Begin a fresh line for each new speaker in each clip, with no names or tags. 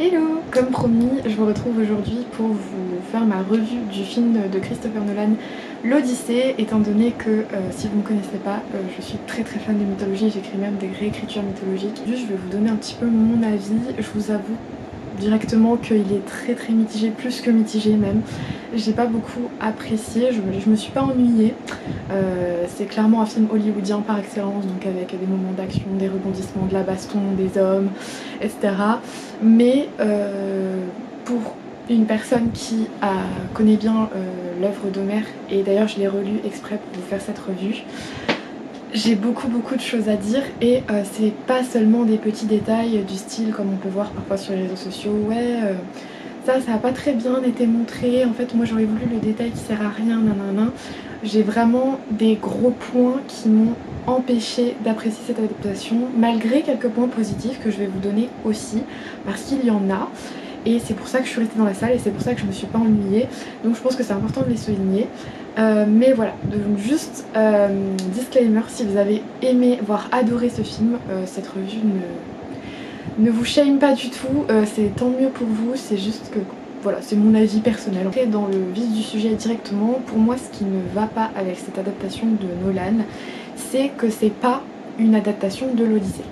Hello! Comme promis, je vous retrouve aujourd'hui pour vous faire ma revue du film de Christopher Nolan, l'Odyssée, étant donné que, si vous ne me connaissez pas, je suis très fan de mythologie, j'écris même des réécritures mythologiques. Juste, je vais vous donner un petit peu mon avis. Je vous avoue directement qu'il est très mitigé, plus que mitigé même. J'ai pas beaucoup apprécié, je me suis pas ennuyée. C'est clairement un film hollywoodien par excellence, donc avec des moments d'action, des rebondissements, de la baston, des hommes, etc. Mais pour une personne qui connaît bien l'œuvre d'Homère, et d'ailleurs je l'ai relu exprès pour vous faire cette revue, j'ai beaucoup de choses à dire et c'est pas seulement des petits détails du style comme on peut voir parfois sur les réseaux sociaux, ouais ça a pas très bien été montré, en fait moi j'aurais voulu le détail qui sert à rien, nanana. J'ai vraiment des gros points qui m'ont empêché d'apprécier cette adaptation, malgré quelques points positifs que je vais vous donner aussi, parce qu'il y en a. Et c'est pour ça que je suis restée dans la salle et c'est pour ça que je me suis pas ennuyée. Donc je pense que c'est important de les souligner. Mais voilà, donc juste disclaimer, si vous avez aimé, voire adoré ce film, cette revue ne vous shame pas du tout, c'est tant mieux pour vous, c'est juste que voilà, c'est mon avis personnel. Après, dans le vif du sujet directement, pour moi ce qui ne va pas avec cette adaptation de Nolan, c'est que c'est pas une adaptation de l'Odyssée.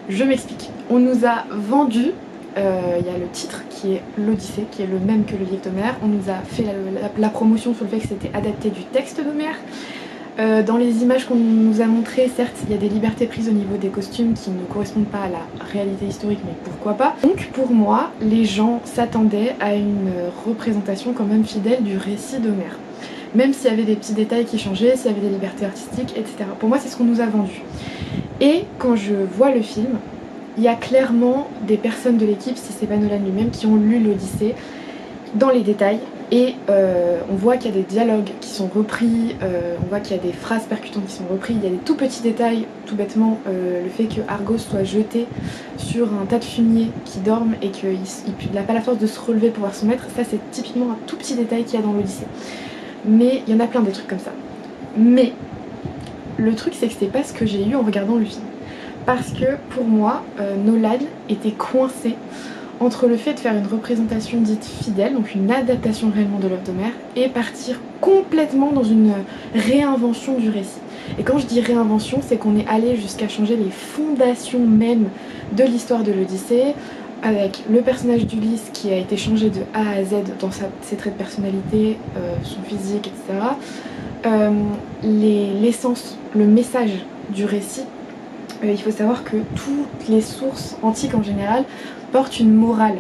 Je m'explique. On nous a vendu, il y a le titre qui est l'Odyssée, qui est le même que le livre d'Homère. On nous a fait la promotion sur le fait que c'était adapté du texte d'Homère. Dans les images qu'on nous a montrées, certes, il y a des libertés prises au niveau des costumes qui ne correspondent pas à la réalité historique, mais pourquoi pas. Donc pour moi, les gens s'attendaient à une représentation quand même fidèle du récit d'Homère. Même s'il y avait des petits détails qui changeaient, s'il y avait des libertés artistiques, etc. Pour moi, c'est ce qu'on nous a vendu. Et quand je vois le film, il y a clairement des personnes de l'équipe, si c'est pas Nolan lui-même, qui ont lu l'Odyssée dans les détails. Et on voit qu'il y a des dialogues qui sont repris, on voit qu'il y a des phrases percutantes qui sont reprises, il y a des tout petits détails, tout bêtement, le fait que Argos soit jeté sur un tas de fumier qui dorment et qu'il n'a pas la force de se relever pour pouvoir se mettre, ça c'est typiquement un tout petit détail qu'il y a dans l'Odyssée. Mais il y en a plein des trucs comme ça. Mais le truc c'est que c'était pas ce que j'ai eu en regardant le film. Parce que pour moi, Nolan était coincé entre le fait de faire une représentation dite fidèle, donc une adaptation réellement de l'œuvre d'Homère, et partir complètement dans une réinvention du récit. Et quand je dis réinvention, c'est qu'on est allé jusqu'à changer les fondations même de l'histoire de l'Odyssée, avec le personnage d'Ulysse qui a été changé de A à Z dans ses traits de personnalité, son physique, etc. L'essence, le message du récit, il faut savoir que toutes les sources antiques en général portent une morale,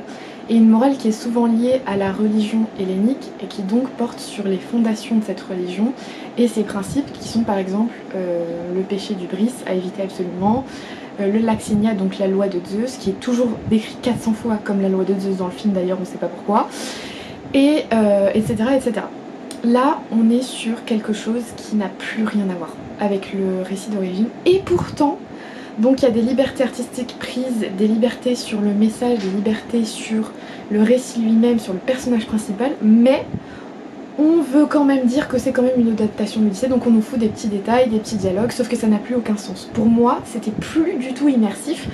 et une morale qui est souvent liée à la religion hellénique et qui donc porte sur les fondations de cette religion et ses principes qui sont par exemple le péché du bris à éviter absolument, le laxinia, donc la loi de Zeus, qui est toujours décrit 400 fois comme la loi de Zeus dans le film d'ailleurs, on ne sait pas pourquoi, et etc. Là, on est sur quelque chose qui n'a plus rien à voir avec le récit d'origine, et pourtant, donc il y a des libertés artistiques prises, des libertés sur le message, des libertés sur le récit lui-même, sur le personnage principal, mais on veut quand même dire que c'est quand même une adaptation de l'Odyssée, donc on nous fout des petits détails, des petits dialogues, sauf que ça n'a plus aucun sens. Pour moi, c'était plus du tout immersif,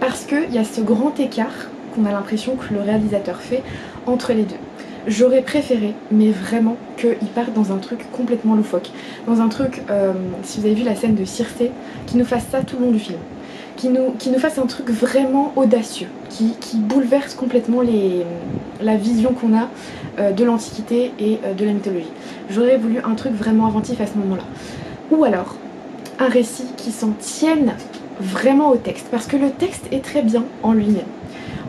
parce qu'il y a ce grand écart qu'on a l'impression que le réalisateur fait entre les deux. J'aurais préféré, mais vraiment, qu'ils partent dans un truc complètement loufoque. Dans un truc, si vous avez vu la scène de Circé, qui nous fasse ça tout le long du film. Qui nous fasse un truc vraiment audacieux, qui bouleverse complètement la vision qu'on a de l'Antiquité et de la mythologie. J'aurais voulu un truc vraiment inventif à ce moment-là. Ou alors, un récit qui s'en tienne vraiment au texte, parce que le texte est très bien en lui-même.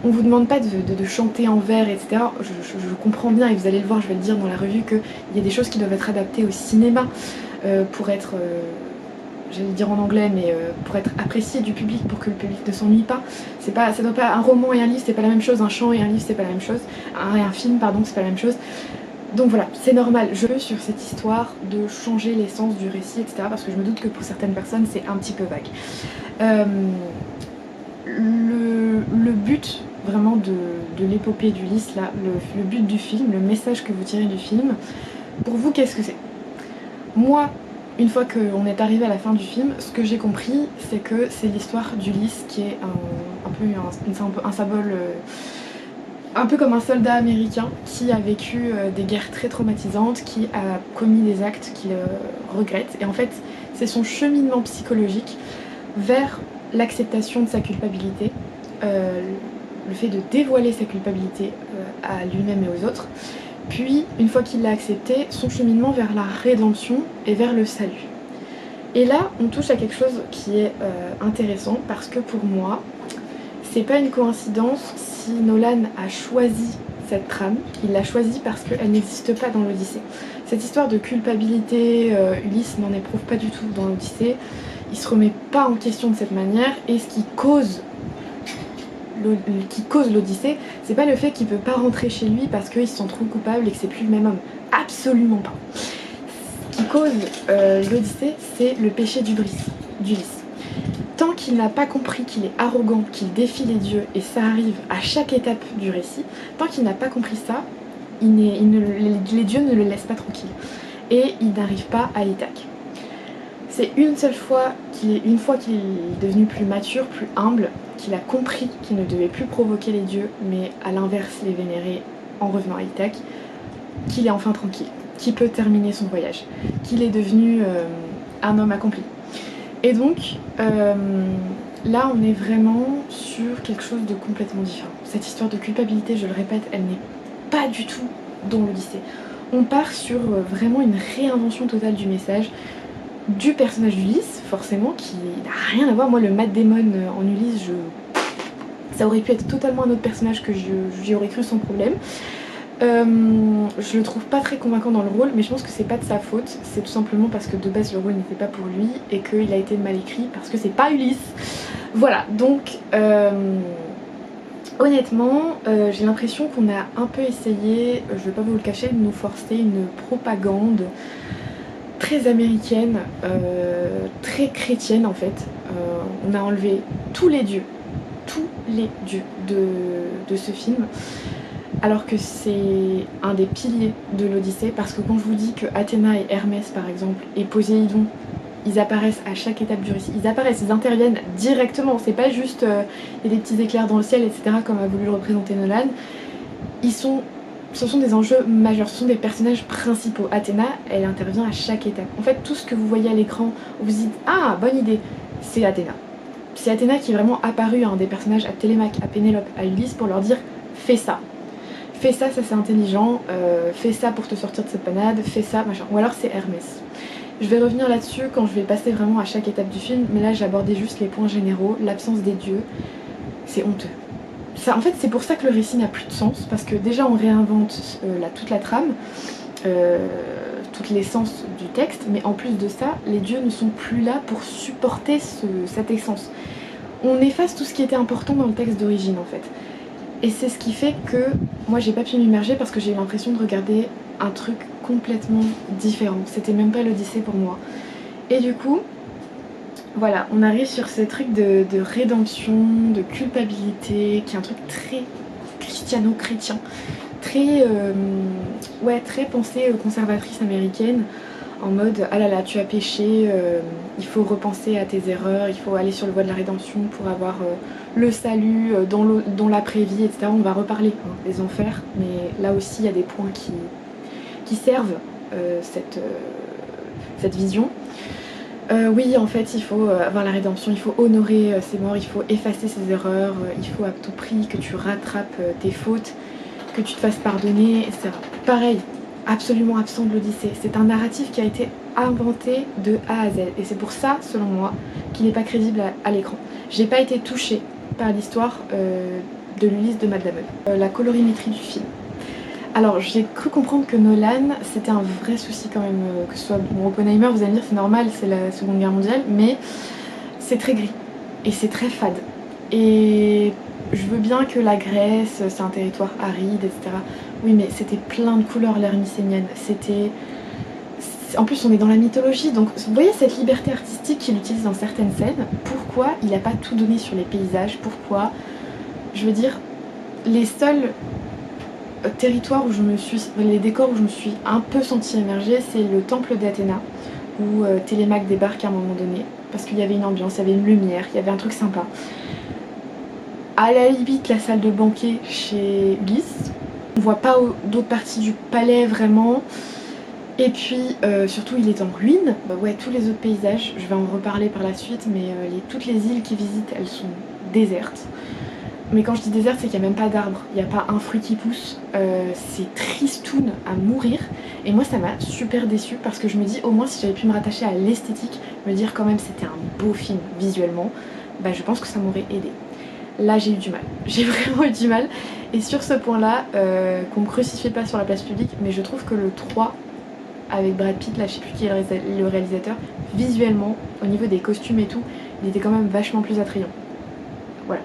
On vous demande pas de chanter en vers, etc. Je comprends bien, et vous allez le voir, je vais le dire dans la revue, qu'il y a des choses qui doivent être adaptées au cinéma pour être, j'allais dire en anglais, mais pour être appréciées du public, pour que le public ne s'ennuie pas. Ça doit pas, un roman et un livre, c'est pas la même chose, un chant et un livre, c'est pas la même chose, un film, pardon, c'est pas la même chose. Donc voilà, c'est normal, je veux sur cette histoire de changer l'essence du récit, etc. Parce que je me doute que pour certaines personnes, c'est un petit peu vague. Le but vraiment de l'épopée d'Ulysse, là, le but du film, le message que vous tirez du film, pour vous, qu'est-ce que c'est? Moi, une fois qu'on est arrivé à la fin du film, ce que j'ai compris, c'est que c'est l'histoire d'Ulysse qui est un symbole un peu comme un soldat américain qui a vécu des guerres très traumatisantes, qui a commis des actes qu'il regrette. Et en fait, c'est son cheminement psychologique vers l'acceptation de sa culpabilité, le fait de dévoiler sa culpabilité à lui-même et aux autres. Puis, une fois qu'il l'a accepté, son cheminement vers la rédemption et vers le salut. Et là, on touche à quelque chose qui est intéressant parce que pour moi, c'est pas une coïncidence si Nolan a choisi cette trame. Il l'a choisie parce qu'elle n'existe pas dans l'Odyssée. Cette histoire de culpabilité, Ulysse n'en éprouve pas du tout dans l'Odyssée. Il se remet pas en question de cette manière et ce qui cause l'Odyssée, c'est pas le fait qu'il peut pas rentrer chez lui parce qu'il se sent trop coupable et que c'est plus le même homme. Absolument pas. Ce qui cause l'Odyssée, c'est le péché d'Ulysse. Tant qu'il n'a pas compris qu'il est arrogant, qu'il défie les dieux, et ça arrive à chaque étape du récit, tant qu'il n'a pas compris ça, les dieux ne le laissent pas tranquille. Et il n'arrive pas à Ithaque. C'est une fois qu'il est devenu plus mature, plus humble, qu'il a compris qu'il ne devait plus provoquer les dieux, mais à l'inverse les vénérer en revenant à Ithaque, qu'il est enfin tranquille, qu'il peut terminer son voyage, qu'il est devenu un homme accompli. Et donc, là on est vraiment sur quelque chose de complètement différent. Cette histoire de culpabilité, je le répète, elle n'est pas du tout dans l'Odyssée. On part sur vraiment une réinvention totale du message, du personnage d'Ulysse, forcément, qui n'a rien à voir. Moi, le Matt Damon en Ulysse, ça aurait pu être totalement un autre personnage que j'y aurais cru sans problème. Je le trouve pas très convaincant dans le rôle, mais je pense que c'est pas de sa faute, c'est tout simplement parce que de base le rôle n'était pas pour lui et qu'il a été mal écrit parce que c'est pas Ulysse. Voilà, donc honnêtement, j'ai l'impression qu'on a un peu essayé, je vais pas vous le cacher, de nous forcer une propagande très américaine, très chrétienne en fait. On a enlevé tous les dieux de ce film. Alors que c'est un des piliers de l'Odyssée, parce que quand je vous dis que Athéna et Hermès par exemple, et Poséidon, ils apparaissent à chaque étape du récit, ils interviennent directement, c'est pas juste il y a des petits éclairs dans le ciel, etc. comme a voulu le représenter Nolan. Ce sont des enjeux majeurs, ce sont des personnages principaux. Athéna, elle intervient à chaque étape. En fait, tout ce que vous voyez à l'écran, vous vous dites ah, bonne idée, c'est Athéna. C'est Athéna qui est vraiment apparue à un des personnages, à Télémaque, à Pénélope, à Ulysse, pour leur dire fais ça. Fais ça, ça c'est intelligent, fais ça pour te sortir de cette panade, fais ça, machin. Ou alors c'est Hermès. Je vais revenir là-dessus quand je vais passer vraiment à chaque étape du film, mais là j'ai abordé juste les points généraux. L'absence des dieux, c'est honteux. Ça, en fait, c'est pour ça que le récit n'a plus de sens, parce que déjà on réinvente toute la trame, toute l'essence du texte, mais en plus de ça, les dieux ne sont plus là pour supporter cette essence. On efface tout ce qui était important dans le texte d'origine en fait. Et c'est ce qui fait que moi j'ai pas pu m'immerger parce que j'ai eu l'impression de regarder un truc complètement différent. C'était même pas l'Odyssée pour moi. Et du coup, voilà, on arrive sur ces trucs de rédemption, de culpabilité, qui est un truc très christiano-chrétien, très pensée conservatrice américaine, en mode ah là là tu as péché, il faut repenser à tes erreurs, il faut aller sur le voie de la rédemption pour avoir le salut dans l'après-vie, etc. On va reparler des enfers, mais là aussi il y a des points qui servent cette vision. Oui, en fait, il faut avoir la rédemption, il faut honorer ses morts, il faut effacer ses erreurs, il faut à tout prix que tu rattrapes tes fautes, que tu te fasses pardonner, etc. Pareil, absolument absent de l'Odyssée. C'est un narratif qui a été inventé de A à Z. Et c'est pour ça, selon moi, qu'il n'est pas crédible à l'écran. J'ai pas été touchée par l'histoire de l'Ulysse de Matt Damon. La colorimétrie du film. Alors, j'ai cru comprendre que Nolan, c'était un vrai souci quand même, que ce soit bon, Oppenheimer, vous allez me dire c'est normal, c'est la Seconde Guerre mondiale, mais c'est très gris et c'est très fade. Et je veux bien que la Grèce, c'est un territoire aride, etc. Oui, mais c'était plein de couleurs l'ère mycénienne. En plus, on est dans la mythologie, donc vous voyez cette liberté artistique qu'il utilise dans certaines scènes. Pourquoi il n'a pas tout donné sur les paysages? Pourquoi? Je veux dire, les seuls territoires où les décors où je me suis un peu sentie émergée, c'est le temple d'Athéna, où Télémaque débarque à un moment donné, parce qu'il y avait une ambiance, il y avait une lumière, il y avait un truc sympa. à la limite la salle de banquet chez Ulysse. On voit pas d'autres parties du palais vraiment. Et puis surtout il est en ruine. Ouais, tous les autres paysages, je vais en reparler par la suite, mais toutes les îles qu'il visite, elles sont désertes. Mais quand je dis déserte, c'est qu'il n'y a même pas d'arbres, il n'y a pas un fruit qui pousse, c'est tristoun à mourir. Et moi ça m'a super déçue parce que je me dis au moins si j'avais pu me rattacher à l'esthétique, me dire quand même c'était un beau film visuellement, bah je pense que ça m'aurait aidé. Là j'ai eu du mal, j'ai vraiment eu du mal. Et sur ce point là, qu'on me crucifie pas sur la place publique, mais je trouve que le 3 avec Brad Pitt, là je sais plus qui est le réalisateur, visuellement, au niveau des costumes et tout, il était quand même vachement plus attrayant. Voilà.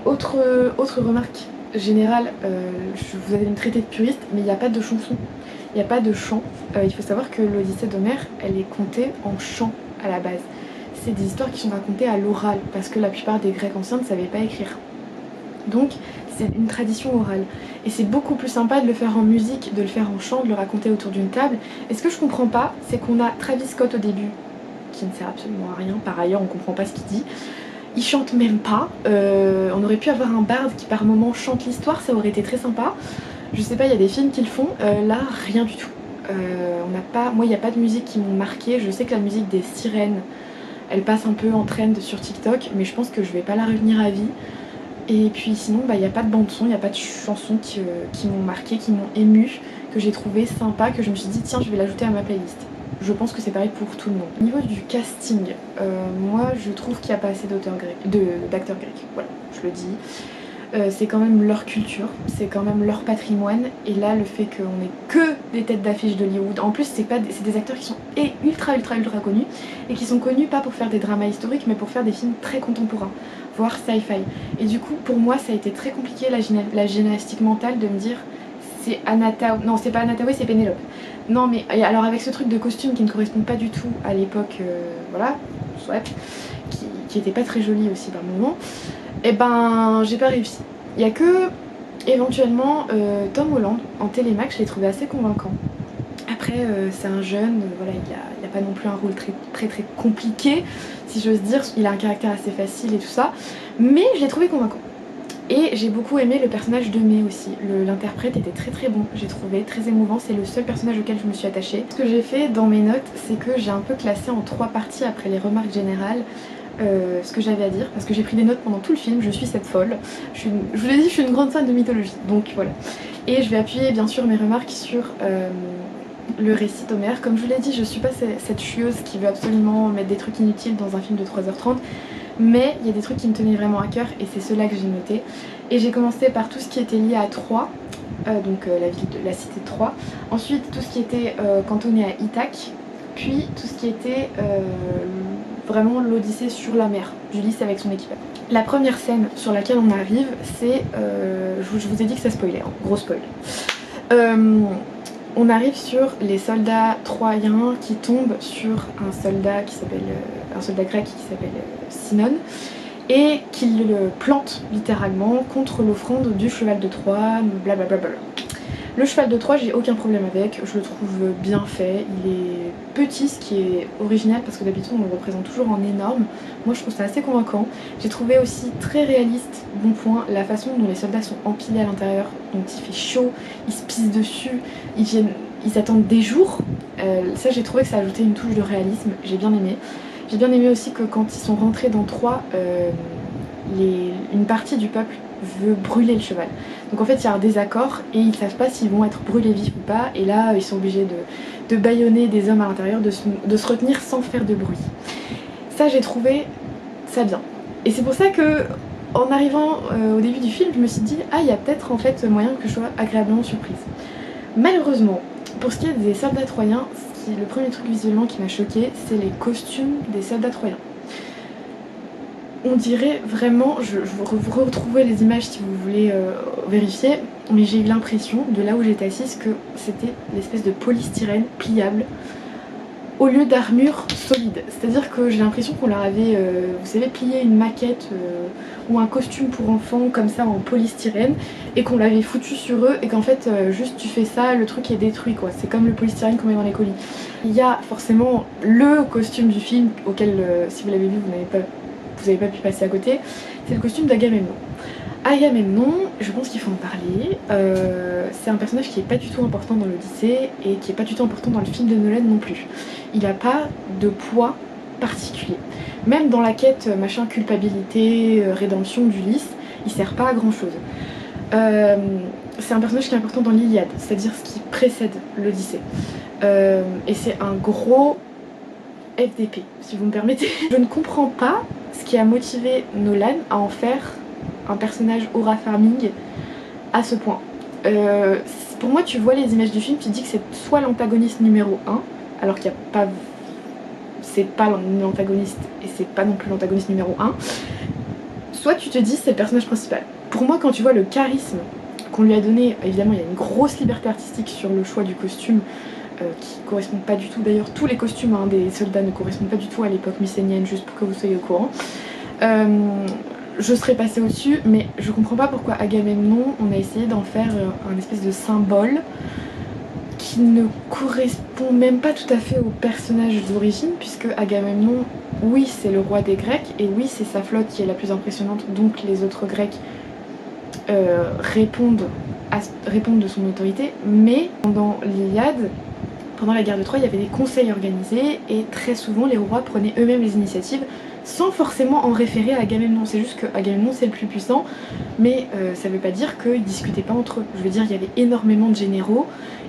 Autre remarque générale, vous allez me traiter de puriste, mais il n'y a pas de chanson, il n'y a pas de chant. Il faut savoir que l'Odyssée d'Homère, elle est contée en chant à la base. C'est des histoires qui sont racontées à l'oral, parce que la plupart des Grecs anciens ne savaient pas écrire. Donc c'est une tradition orale. Et c'est beaucoup plus sympa de le faire en musique, de le faire en chant, de le raconter autour d'une table. Et ce que je comprends pas, c'est qu'on a Travis Scott au début, qui ne sert absolument à rien, par ailleurs on comprend pas ce qu'il dit. Il chante même pas, on aurait pu avoir un barde qui par moment chante l'histoire, ça aurait été très sympa. Je sais pas, il y a des films qui le font, là rien du tout. Moi il n'y a pas de musique qui m'ont marqué, je sais que la musique des sirènes, elle passe un peu en trend sur TikTok, mais je pense que je vais pas la revenir à vie. Et puis sinon, il n'y a pas de bande son, il n'y a pas de chansons qui m'ont marqué, qui m'ont émue, que j'ai trouvé sympa, que je me suis dit tiens je vais l'ajouter à ma playlist. Je pense que c'est pareil pour tout le monde. Au niveau du casting, moi je trouve qu'il n'y a pas assez d'acteurs grecs, voilà, je le dis. C'est quand même leur culture, c'est quand même leur patrimoine, et là le fait qu'on ait que des têtes d'affiche d'Hollywood, en plus c'est des acteurs qui sont ultra connus, et qui sont connus pas pour faire des dramas historiques, mais pour faire des films très contemporains, voire sci-fi. Et du coup pour moi ça a été très compliqué la gymnastique mentale de me dire c'est non c'est pas Anataoué, c'est Pénélope. Non mais alors avec ce truc de costume qui ne correspond pas du tout à l'époque, voilà, soit, qui était pas très jolie aussi par moments, et ben j'ai pas réussi. Il y a que éventuellement Tom Holland en Télémac, je l'ai trouvé assez convaincant. Après c'est un jeune, voilà, il a pas non plus un rôle très compliqué si j'ose dire, il a un caractère assez facile et tout ça, mais je l'ai trouvé convaincant. Et j'ai beaucoup aimé le personnage de May aussi, l'interprète était très bon, j'ai trouvé très émouvant, c'est le seul personnage auquel je me suis attachée. Ce que j'ai fait dans mes notes, c'est que j'ai un peu classé en 3 parties après les remarques générales ce que j'avais à dire, parce que j'ai pris des notes pendant tout le film, je suis cette folle, je vous l'ai dit, je suis une grande fan de mythologie, donc voilà. Et je vais appuyer bien sûr mes remarques sur le récit d'Homère. Comme je vous l'ai dit, je suis pas cette chieuse qui veut absolument mettre des trucs inutiles dans un film de 3h30, mais il y a des trucs qui me tenaient vraiment à cœur et c'est ceux-là que j'ai noté. Et j'ai commencé par tout ce qui était lié à Troie, donc la cité de Troie, ensuite tout ce qui était cantonné à Ithaque, puis tout ce qui était vraiment l'Odyssée sur la mer, d'Ulysse avec son équipage. La première scène sur laquelle on arrive, c'est, je vous ai dit que ça spoilait, hein, gros spoil. On arrive sur les soldats troyens qui tombent sur un soldat grec qui s'appelle Sinon, et qui le plante littéralement contre l'offrande du cheval de Troie, blablabla. Le cheval de Troie, j'ai aucun problème avec, je le trouve bien fait, il est petit, ce qui est original parce que d'habitude on le représente toujours en énorme. Moi je trouve ça assez convaincant. J'ai trouvé aussi très réaliste, bon point, la façon dont les soldats sont empilés à l'intérieur, donc il fait chaud, ils se pissent dessus, ils attendent des jours. Ça j'ai trouvé que ça ajoutait une touche de réalisme, j'ai bien aimé. J'ai bien aimé aussi que quand ils sont rentrés dans Troie, une partie du peuple veut brûler le cheval. Donc en fait il y a un désaccord et ils savent pas s'ils vont être brûlés vifs ou pas, et là ils sont obligés de bâillonner des hommes à l'intérieur, de se retenir sans faire de bruit. Ça j'ai trouvé ça bien. Et c'est pour ça que en arrivant au début du film je me suis dit ah il y a peut-être en fait moyen que je sois agréablement surprise. Malheureusement pour ce qui est des soldats troyens, le premier truc visuellement qui m'a choqué c'est les costumes des soldats troyens. On dirait vraiment, vous retrouvez les images si vous voulez vérifier, mais j'ai eu l'impression de là où j'étais assise que c'était l'espèce de polystyrène pliable au lieu d'armure solide. C'est-à-dire que j'ai l'impression qu'on leur avait, vous savez, plié une maquette ou un costume pour enfants comme ça en polystyrène et qu'on l'avait foutu sur eux et qu'en fait juste tu fais ça, le truc est détruit quoi. C'est comme le polystyrène qu'on met dans les colis. Il y a forcément le costume du film auquel si vous l'avez vu vous n'avez pas pu passer à côté. c'est le costume d'Agamemnon. Agamemnon, je pense qu'il faut en parler, c'est un personnage qui est pas du tout important dans l'Odyssée et qui est pas du tout important dans le film de Nolan non plus. Il a pas de poids particulier. Même dans la quête machin culpabilité, rédemption d'Ulysse, il sert pas à grand chose. C'est un personnage qui est important dans l'Iliade, c'est-à-dire ce qui précède l'Odyssée. Et c'est un gros FDP, si vous me permettez. Je ne comprends pas ce qui a motivé Nolan à en faire un personnage aura farming à ce point. Pour moi, tu vois les images du film, tu te dis que c'est soit l'antagoniste numéro 1, alors qu'il n'y a pas... c'est pas l'antagoniste et c'est pas non plus l'antagoniste numéro 1, soit tu te dis c'est le personnage principal. Pour moi, quand tu vois le charisme qu'on lui a donné, évidemment il y a une grosse liberté artistique sur le choix du costume, qui correspond pas du tout, d'ailleurs tous les costumes des soldats ne correspondent pas du tout à l'époque mycénienne, juste pour que vous soyez au courant. Je serais passée au-dessus, mais je comprends pas pourquoi Agamemnon, on a essayé d'en faire un espèce de symbole qui ne correspond même pas tout à fait au personnage d'origine, puisque Agamemnon, oui c'est le roi des Grecs, et oui c'est sa flotte qui est la plus impressionnante, donc les autres Grecs répondent de son autorité, mais pendant l'Iliade, pendant la guerre de Troie, il y avait des conseils organisés, et très souvent les rois prenaient eux-mêmes les initiatives, sans forcément en référer à Agamemnon. C'est juste que Agamemnon c'est le plus puissant, mais ça veut pas dire qu'ils discutaient pas entre eux. Je veux dire, il y avait énormément de généraux,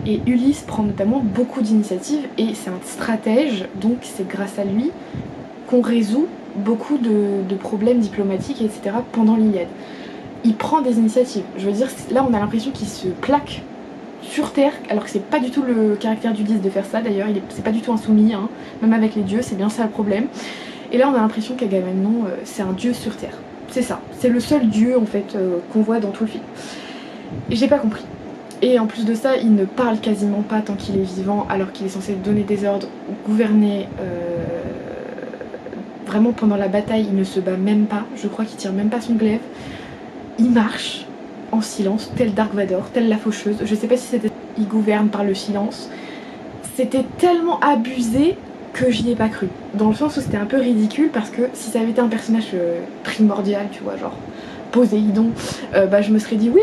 et Ulysse prend notamment beaucoup d'initiatives, et c'est un stratège, donc c'est grâce à lui qu'on résout beaucoup de problèmes diplomatiques, etc. pendant l'Iliade. Il prend des initiatives. Je veux dire, là on a l'impression qu'il se plaque sur terre, alors que c'est pas du tout le caractère d'Ulysse de faire ça, d'ailleurs, c'est pas du tout insoumis, hein. Même avec les dieux, c'est bien ça le problème. Et là on a l'impression qu'Agamemnon c'est un dieu sur terre. C'est ça, c'est le seul dieu en fait qu'on voit dans tout le film. Et j'ai pas compris. Et en plus de ça, il ne parle quasiment pas tant qu'il est vivant, alors qu'il est censé donner des ordres, gouverner. Vraiment pendant la bataille, il ne se bat même pas, je crois qu'il tire même pas son glaive. Il marche en silence, tel Dark Vador, tel la faucheuse. Je sais pas si c'était... Il gouverne par le silence. C'était tellement abusé que j'y ai pas cru. Dans le sens où c'était un peu ridicule, parce que si ça avait été un personnage primordial, tu vois, genre Poséidon, je me serais dit oui,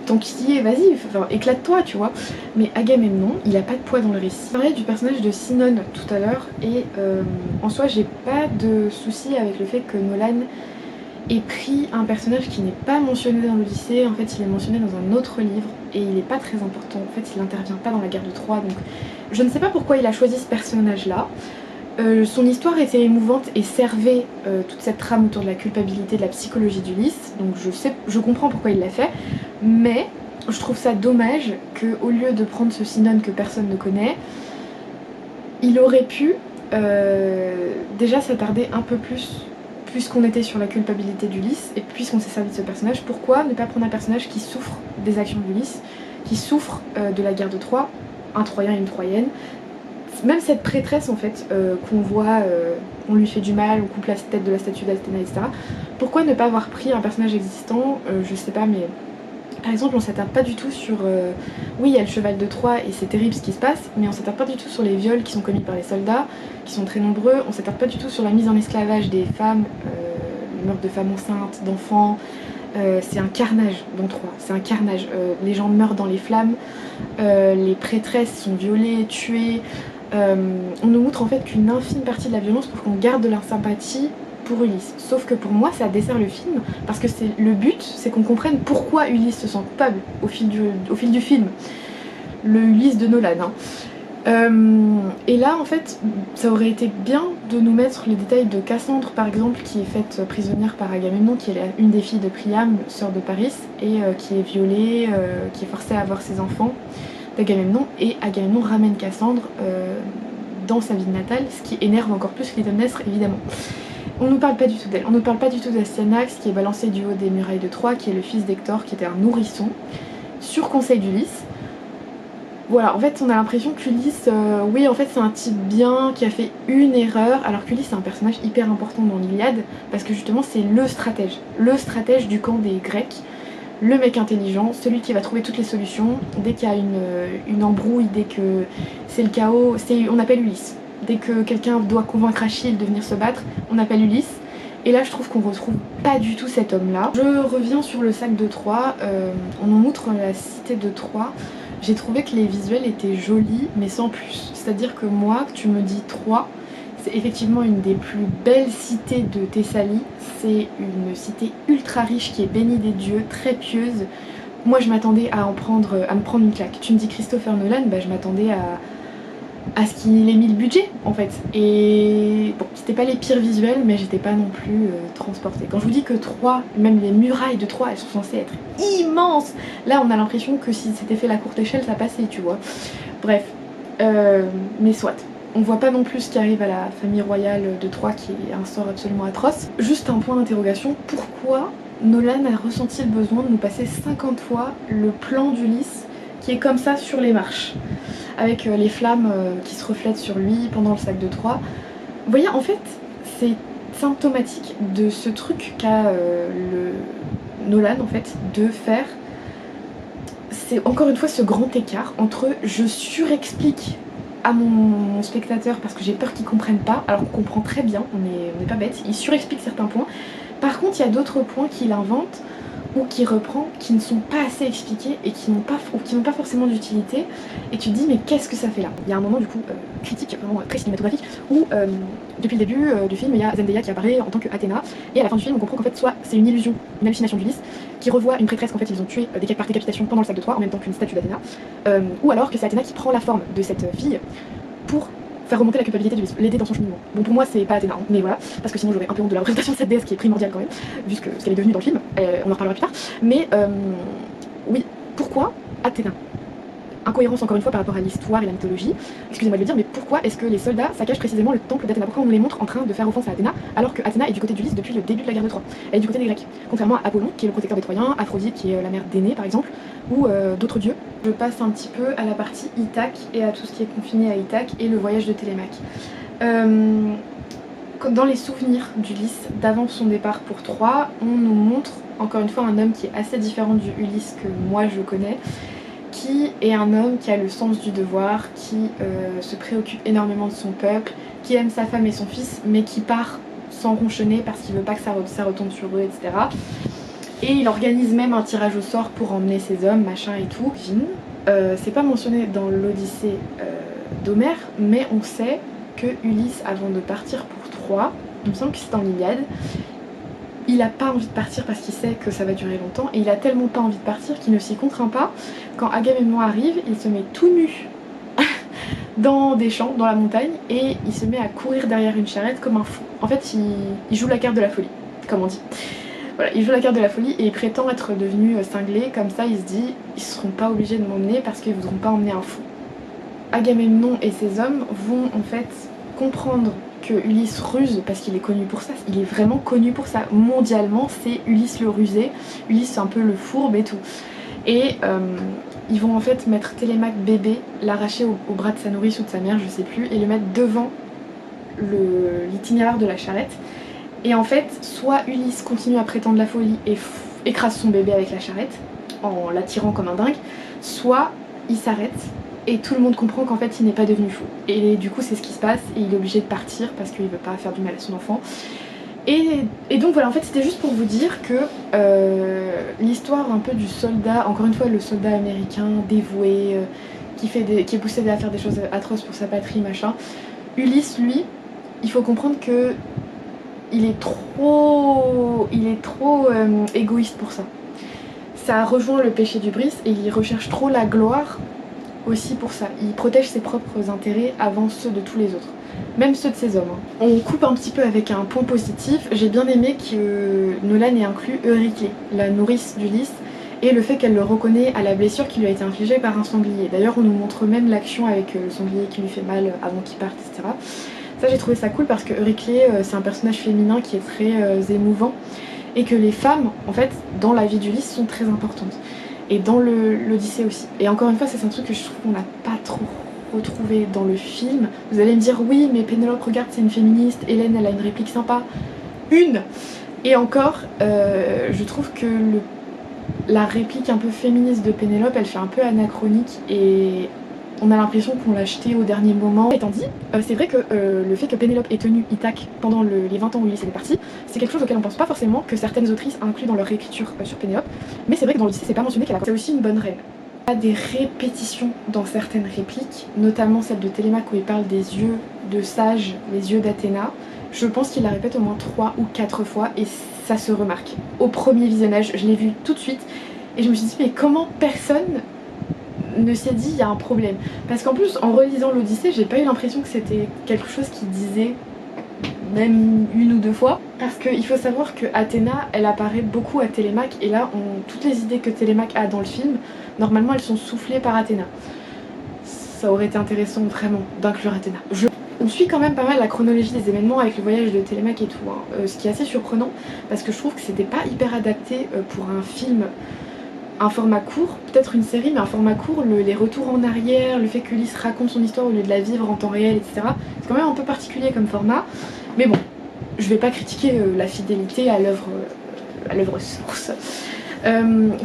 tant qu'il y est, vas-y, éclate-toi, tu vois. Mais Agamemnon, il a pas de poids dans le récit. Je parlais du personnage de Sinon tout à l'heure, et en soi, j'ai pas de souci avec le fait que Nolan ait pris un personnage qui n'est pas mentionné dans l'Odyssée. En fait, il est mentionné dans un autre livre, et il est pas très important. En fait, il intervient pas dans la guerre de Troie, donc je ne sais pas pourquoi il a choisi ce personnage-là. Son histoire était émouvante et servait toute cette trame autour de la culpabilité, de la psychologie d'Ulysse, donc je comprends pourquoi il l'a fait, mais je trouve ça dommage qu'au lieu de prendre ce Sinon que personne ne connaît, il aurait pu déjà s'attarder un peu plus, puisqu'on était sur la culpabilité d'Ulysse, et puisqu'on s'est servi de ce personnage, pourquoi ne pas prendre un personnage qui souffre des actions d'Ulysse, qui souffre de la guerre de Troie, un Troyen et une Troyenne. Même cette prêtresse en fait qu'on voit, on lui fait du mal, on coupe la tête de la statue d'Athéna, etc. Pourquoi ne pas avoir pris un personnage existant, je sais pas, mais par exemple on s'attarde pas du tout sur... oui, il y a le cheval de Troie et c'est terrible ce qui se passe, mais on s'attarde pas du tout sur les viols qui sont commis par les soldats, qui sont très nombreux, on s'attarde pas du tout sur la mise en esclavage des femmes, le meurtre de femmes enceintes, d'enfants. C'est un carnage dans Troie, c'est un carnage. Les gens meurent dans les flammes, les prêtresses sont violées, tuées. On nous montre en fait qu'une infime partie de la violence pour qu'on garde de la sympathie pour Ulysse. Sauf que pour moi ça dessert le film, parce que le but c'est qu'on comprenne pourquoi Ulysse se sent coupable au fil du film. Le Ulysse de Nolan, hein. Et là en fait ça aurait été bien de nous mettre les détails de Cassandre par exemple, qui est faite prisonnière par Agamemnon, qui est une des filles de Priam, sœur de Paris, et qui est violée, qui est forcée à avoir ses enfants d'Agamemnon, et Agamemnon ramène Cassandre dans sa ville natale, ce qui énerve encore plus Clytemnestre évidemment. On nous parle pas du tout d'elle, on nous parle pas du tout d'Astyanax qui est balancé du haut des murailles de Troie, qui est le fils d'Hector, qui était un nourrisson, sur conseil d'Ulysse. Voilà, en fait on a l'impression qu'Ulysse, oui en fait c'est un type bien qui a fait une erreur, alors qu'Ulysse c'est un personnage hyper important dans l'Iliade, parce que justement c'est le stratège du camp des Grecs, le mec intelligent, celui qui va trouver toutes les solutions, dès qu'il y a une embrouille, dès que c'est le chaos, on appelle Ulysse. Dès que quelqu'un doit convaincre Achille de venir se battre, on appelle Ulysse. Et là je trouve qu'on retrouve pas du tout cet homme là. Je reviens sur le sac de Troie, on nous montre la cité de Troie. J'ai trouvé que les visuels étaient jolis mais sans plus. C'est-à-dire que moi, que tu me dis Troie, c'est effectivement une des plus belles cités de Thessalie. C'est une cité ultra riche qui est bénie des dieux, très pieuse. Moi je m'attendais à me prendre une claque. Tu me dis Christopher Nolan, bah, je m'attendais à ce qu'il ait mis le budget en fait. Et bon, c'était pas les pires visuels, mais j'étais pas non plus transportée. Quand je vous dis que Troie, même les murailles de Troie, elles sont censées être immenses. Là on a l'impression que si c'était fait à la courte échelle, ça passait, tu vois. Bref, mais soit. On voit pas non plus ce qui arrive à la famille royale de Troie, qui est un sort absolument atroce. Juste un point d'interrogation, pourquoi Nolan a ressenti le besoin de nous passer 50 fois le plan d'Ulysse qui est comme ça sur les marches, avec les flammes qui se reflètent sur lui pendant le sac de Troie. Vous voyez, en fait, c'est symptomatique de ce truc qu'a Nolan, en fait, de faire. C'est encore une fois ce grand écart entre je surexplique à mon spectateur parce que j'ai peur qu'il comprenne pas, alors qu'on comprend très bien, on n'est pas bête, il surexplique certains points. Par contre, il y a d'autres points qu'il invente ou qu'il reprend qui ne sont pas assez expliqués et qui n'ont pas forcément d'utilité, et tu te dis mais qu'est-ce que ça fait là. Il y a un moment du coup critique, vraiment très cinématographique, où depuis le début du film il y a Zendaya qui apparaît en tant qu'Athéna, et à la fin du film on comprend qu'en fait soit c'est une illusion, une hallucination d'Ulysse qui revoit une prêtresse qu'en fait ils ont tuée par décapitation pendant le sac de Troie en même temps qu'une statue d'Athéna, ou alors que c'est Athéna qui prend la forme de cette fille pour faire remonter la culpabilité d'Ulysse, l'aider dans son cheminement. Bon, pour moi c'est pas Athéna, hein, mais voilà, parce que sinon j'aurais un peu honte de la représentation de cette déesse qui est primordiale quand même, vu ce qu'elle est devenue dans le film, on en reparlera plus tard. Mais oui, pourquoi Athéna? Incohérence encore une fois par rapport à l'histoire et la mythologie, excusez-moi de le dire, mais pourquoi est-ce que les soldats saccagent précisément le temple d'Athéna? Pourquoi on nous les montre en train de faire offense à Athéna alors que Athéna est du côté d'Ulysse depuis le début de la guerre de Troie? Elle est du côté des Grecs, contrairement à Apollon qui est le protecteur des Troyens, Aphrodite qui est la mère d'Énée par exemple, ou d'autres dieux. Je passe un petit peu à la partie Ithaque et à tout ce qui est confiné à Ithaque et le voyage de Télémaque. Dans les souvenirs d'Ulysse d'avant son départ pour Troie, on nous montre encore une fois un homme qui est assez différent du Ulysse que moi je connais, qui est un homme qui a le sens du devoir, qui se préoccupe énormément de son peuple, qui aime sa femme et son fils, mais qui part sans ronchonner parce qu'il veut pas que ça retombe sur eux, etc. Et il organise même un tirage au sort pour emmener ses hommes, machin et tout. C'est pas mentionné dans l'Odyssée d'Homère, mais on sait que Ulysse, avant de partir pour Troie, il me semble que c'est dans l'Iliade, il a pas envie de partir parce qu'il sait que ça va durer longtemps, et il a tellement pas envie de partir qu'il ne s'y contraint pas. Quand Agamemnon arrive, il se met tout nu dans des champs, dans la montagne, et il se met à courir derrière une charrette comme un fou. En fait, il joue la carte de la folie, comme on dit. Voilà, il joue la carte de la folie et il prétend être devenu cinglé, comme ça il se dit ils seront pas obligés de m'emmener parce qu'ils voudront pas emmener un fou. Agamemnon et ses hommes vont en fait comprendre que Ulysse ruse parce qu'il est connu pour ça, il est vraiment connu pour ça. Mondialement, c'est Ulysse le rusé, Ulysse c'est un peu le fourbe et tout. Et ils vont en fait mettre Télémaque bébé, l'arracher au bras de sa nourrice ou de sa mère, je sais plus, et le mettre devant l'itinéraire de la charrette. Et en fait, soit Ulysse continue à prétendre la folie et écrase son bébé avec la charrette, en l'attirant comme un dingue, soit il s'arrête et tout le monde comprend qu'en fait il n'est pas devenu fou. Et du coup c'est ce qui se passe et il est obligé de partir parce qu'il veut pas faire du mal à son enfant. Et donc voilà, en fait c'était juste pour vous dire que l'histoire un peu du soldat, encore une fois le soldat américain dévoué, qui est poussé à faire des choses atroces pour sa patrie, machin. Ulysse, lui, il faut comprendre que il est trop égoïste pour ça. Ça rejoint le péché d'Hubris et il recherche trop la gloire aussi pour ça. Il protège ses propres intérêts avant ceux de tous les autres, même ceux de ses hommes. On coupe un petit peu avec un point positif. J'ai bien aimé que Nolan ait inclus Euryclée, la nourrice d'Ulysse, et le fait qu'elle le reconnaît à la blessure qui lui a été infligée par un sanglier. D'ailleurs on nous montre même l'action avec le sanglier qui lui fait mal avant qu'il parte, etc. Ça j'ai trouvé ça cool parce que Euryclée c'est un personnage féminin qui est très émouvant et que les femmes en fait dans la vie d'Ulysse sont très importantes et dans l'Odyssée aussi. Et encore une fois c'est un truc que je trouve qu'on n'a pas trop retrouvé dans le film. Vous allez me dire oui mais Pénélope regarde c'est une féministe, Hélène elle a une réplique sympa, et encore je trouve que la réplique un peu féministe de Pénélope elle fait un peu anachronique et on a l'impression qu'on l'a acheté au dernier moment. Étant dit, c'est vrai que le fait que Pénélope ait tenu Ithaque pendant les 20 ans où Ulysse était parti, c'est quelque chose auquel on pense pas forcément, que certaines autrices incluent dans leur réécriture sur Pénélope, mais c'est vrai que dans l'Odyssée c'est pas mentionné qu'elle a... C'est aussi une bonne reine. Il y a des répétitions dans certaines répliques, notamment celle de Télémaque où il parle des yeux de Sage, les yeux d'Athéna. Je pense qu'il la répète au moins 3 ou 4 fois et ça se remarque. Au premier visionnage, je l'ai vu tout de suite et je me suis dit mais comment personne ne s'est dit il y a un problème? Parce qu'en plus en relisant l'Odyssée, j'ai pas eu l'impression que c'était quelque chose qu'il disait même 1 ou 2 fois. Parce qu'il faut savoir que Athéna, elle apparaît beaucoup à Télémaque et là toutes les idées que Télémaque a dans le film, normalement elles sont soufflées par Athéna. Ça aurait été intéressant vraiment d'inclure Athéna. On suit quand même pas mal la chronologie des événements avec le voyage de Télémaque et tout, hein. Ce qui est assez surprenant parce que je trouve que c'était pas hyper adapté pour un film, un format court, peut-être une série mais un format court, les retours en arrière, le fait qu'Ulysse raconte son histoire au lieu de la vivre en temps réel, etc. C'est quand même un peu particulier comme format, mais bon, je vais pas critiquer la fidélité à l'œuvre source.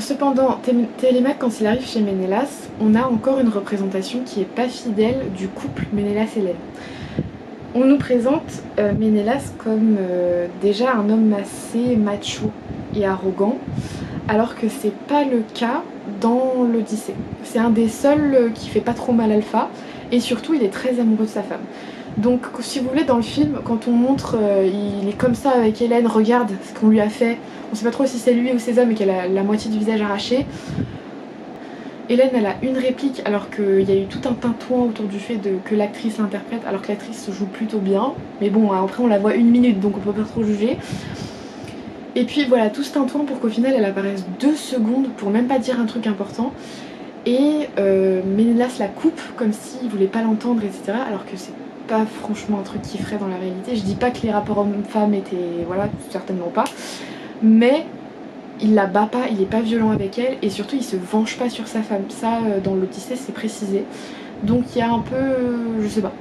Cependant, Télémaque, quand il arrive chez Ménélas, on a encore une représentation qui est pas fidèle du couple Ménélas-Hélène. On nous présente Ménélas comme déjà un homme assez macho et arrogant, alors que c'est pas le cas dans l'Odyssée. C'est un des seuls qui fait pas trop mal alpha, et surtout il est très amoureux de sa femme. Donc si vous voulez, dans le film, quand on montre il est comme ça avec Hélène, regarde ce qu'on lui a fait, on sait pas trop si c'est lui ou ses hommes et qu'elle a la moitié du visage arraché. Hélène, elle a une réplique alors qu'il y a eu tout un tintouin autour du fait que l'actrice l'interprète, alors que l'actrice joue plutôt bien. Mais bon, après on la voit 1 minute donc on peut pas trop juger. Et puis voilà, tout ce tintouin pour qu'au final elle apparaisse 2 secondes pour même pas dire un truc important. Et Ménélas la coupe comme s'il voulait pas l'entendre, etc. Alors que c'est pas franchement un truc qu'il ferait dans la réalité. Je dis pas que les rapports hommes-femmes étaient... voilà, certainement pas. Mais... il la bat pas, il est pas violent avec elle et surtout il se venge pas sur sa femme. Ça dans l'Odyssée c'est précisé. Donc il y a un peu, je sais pas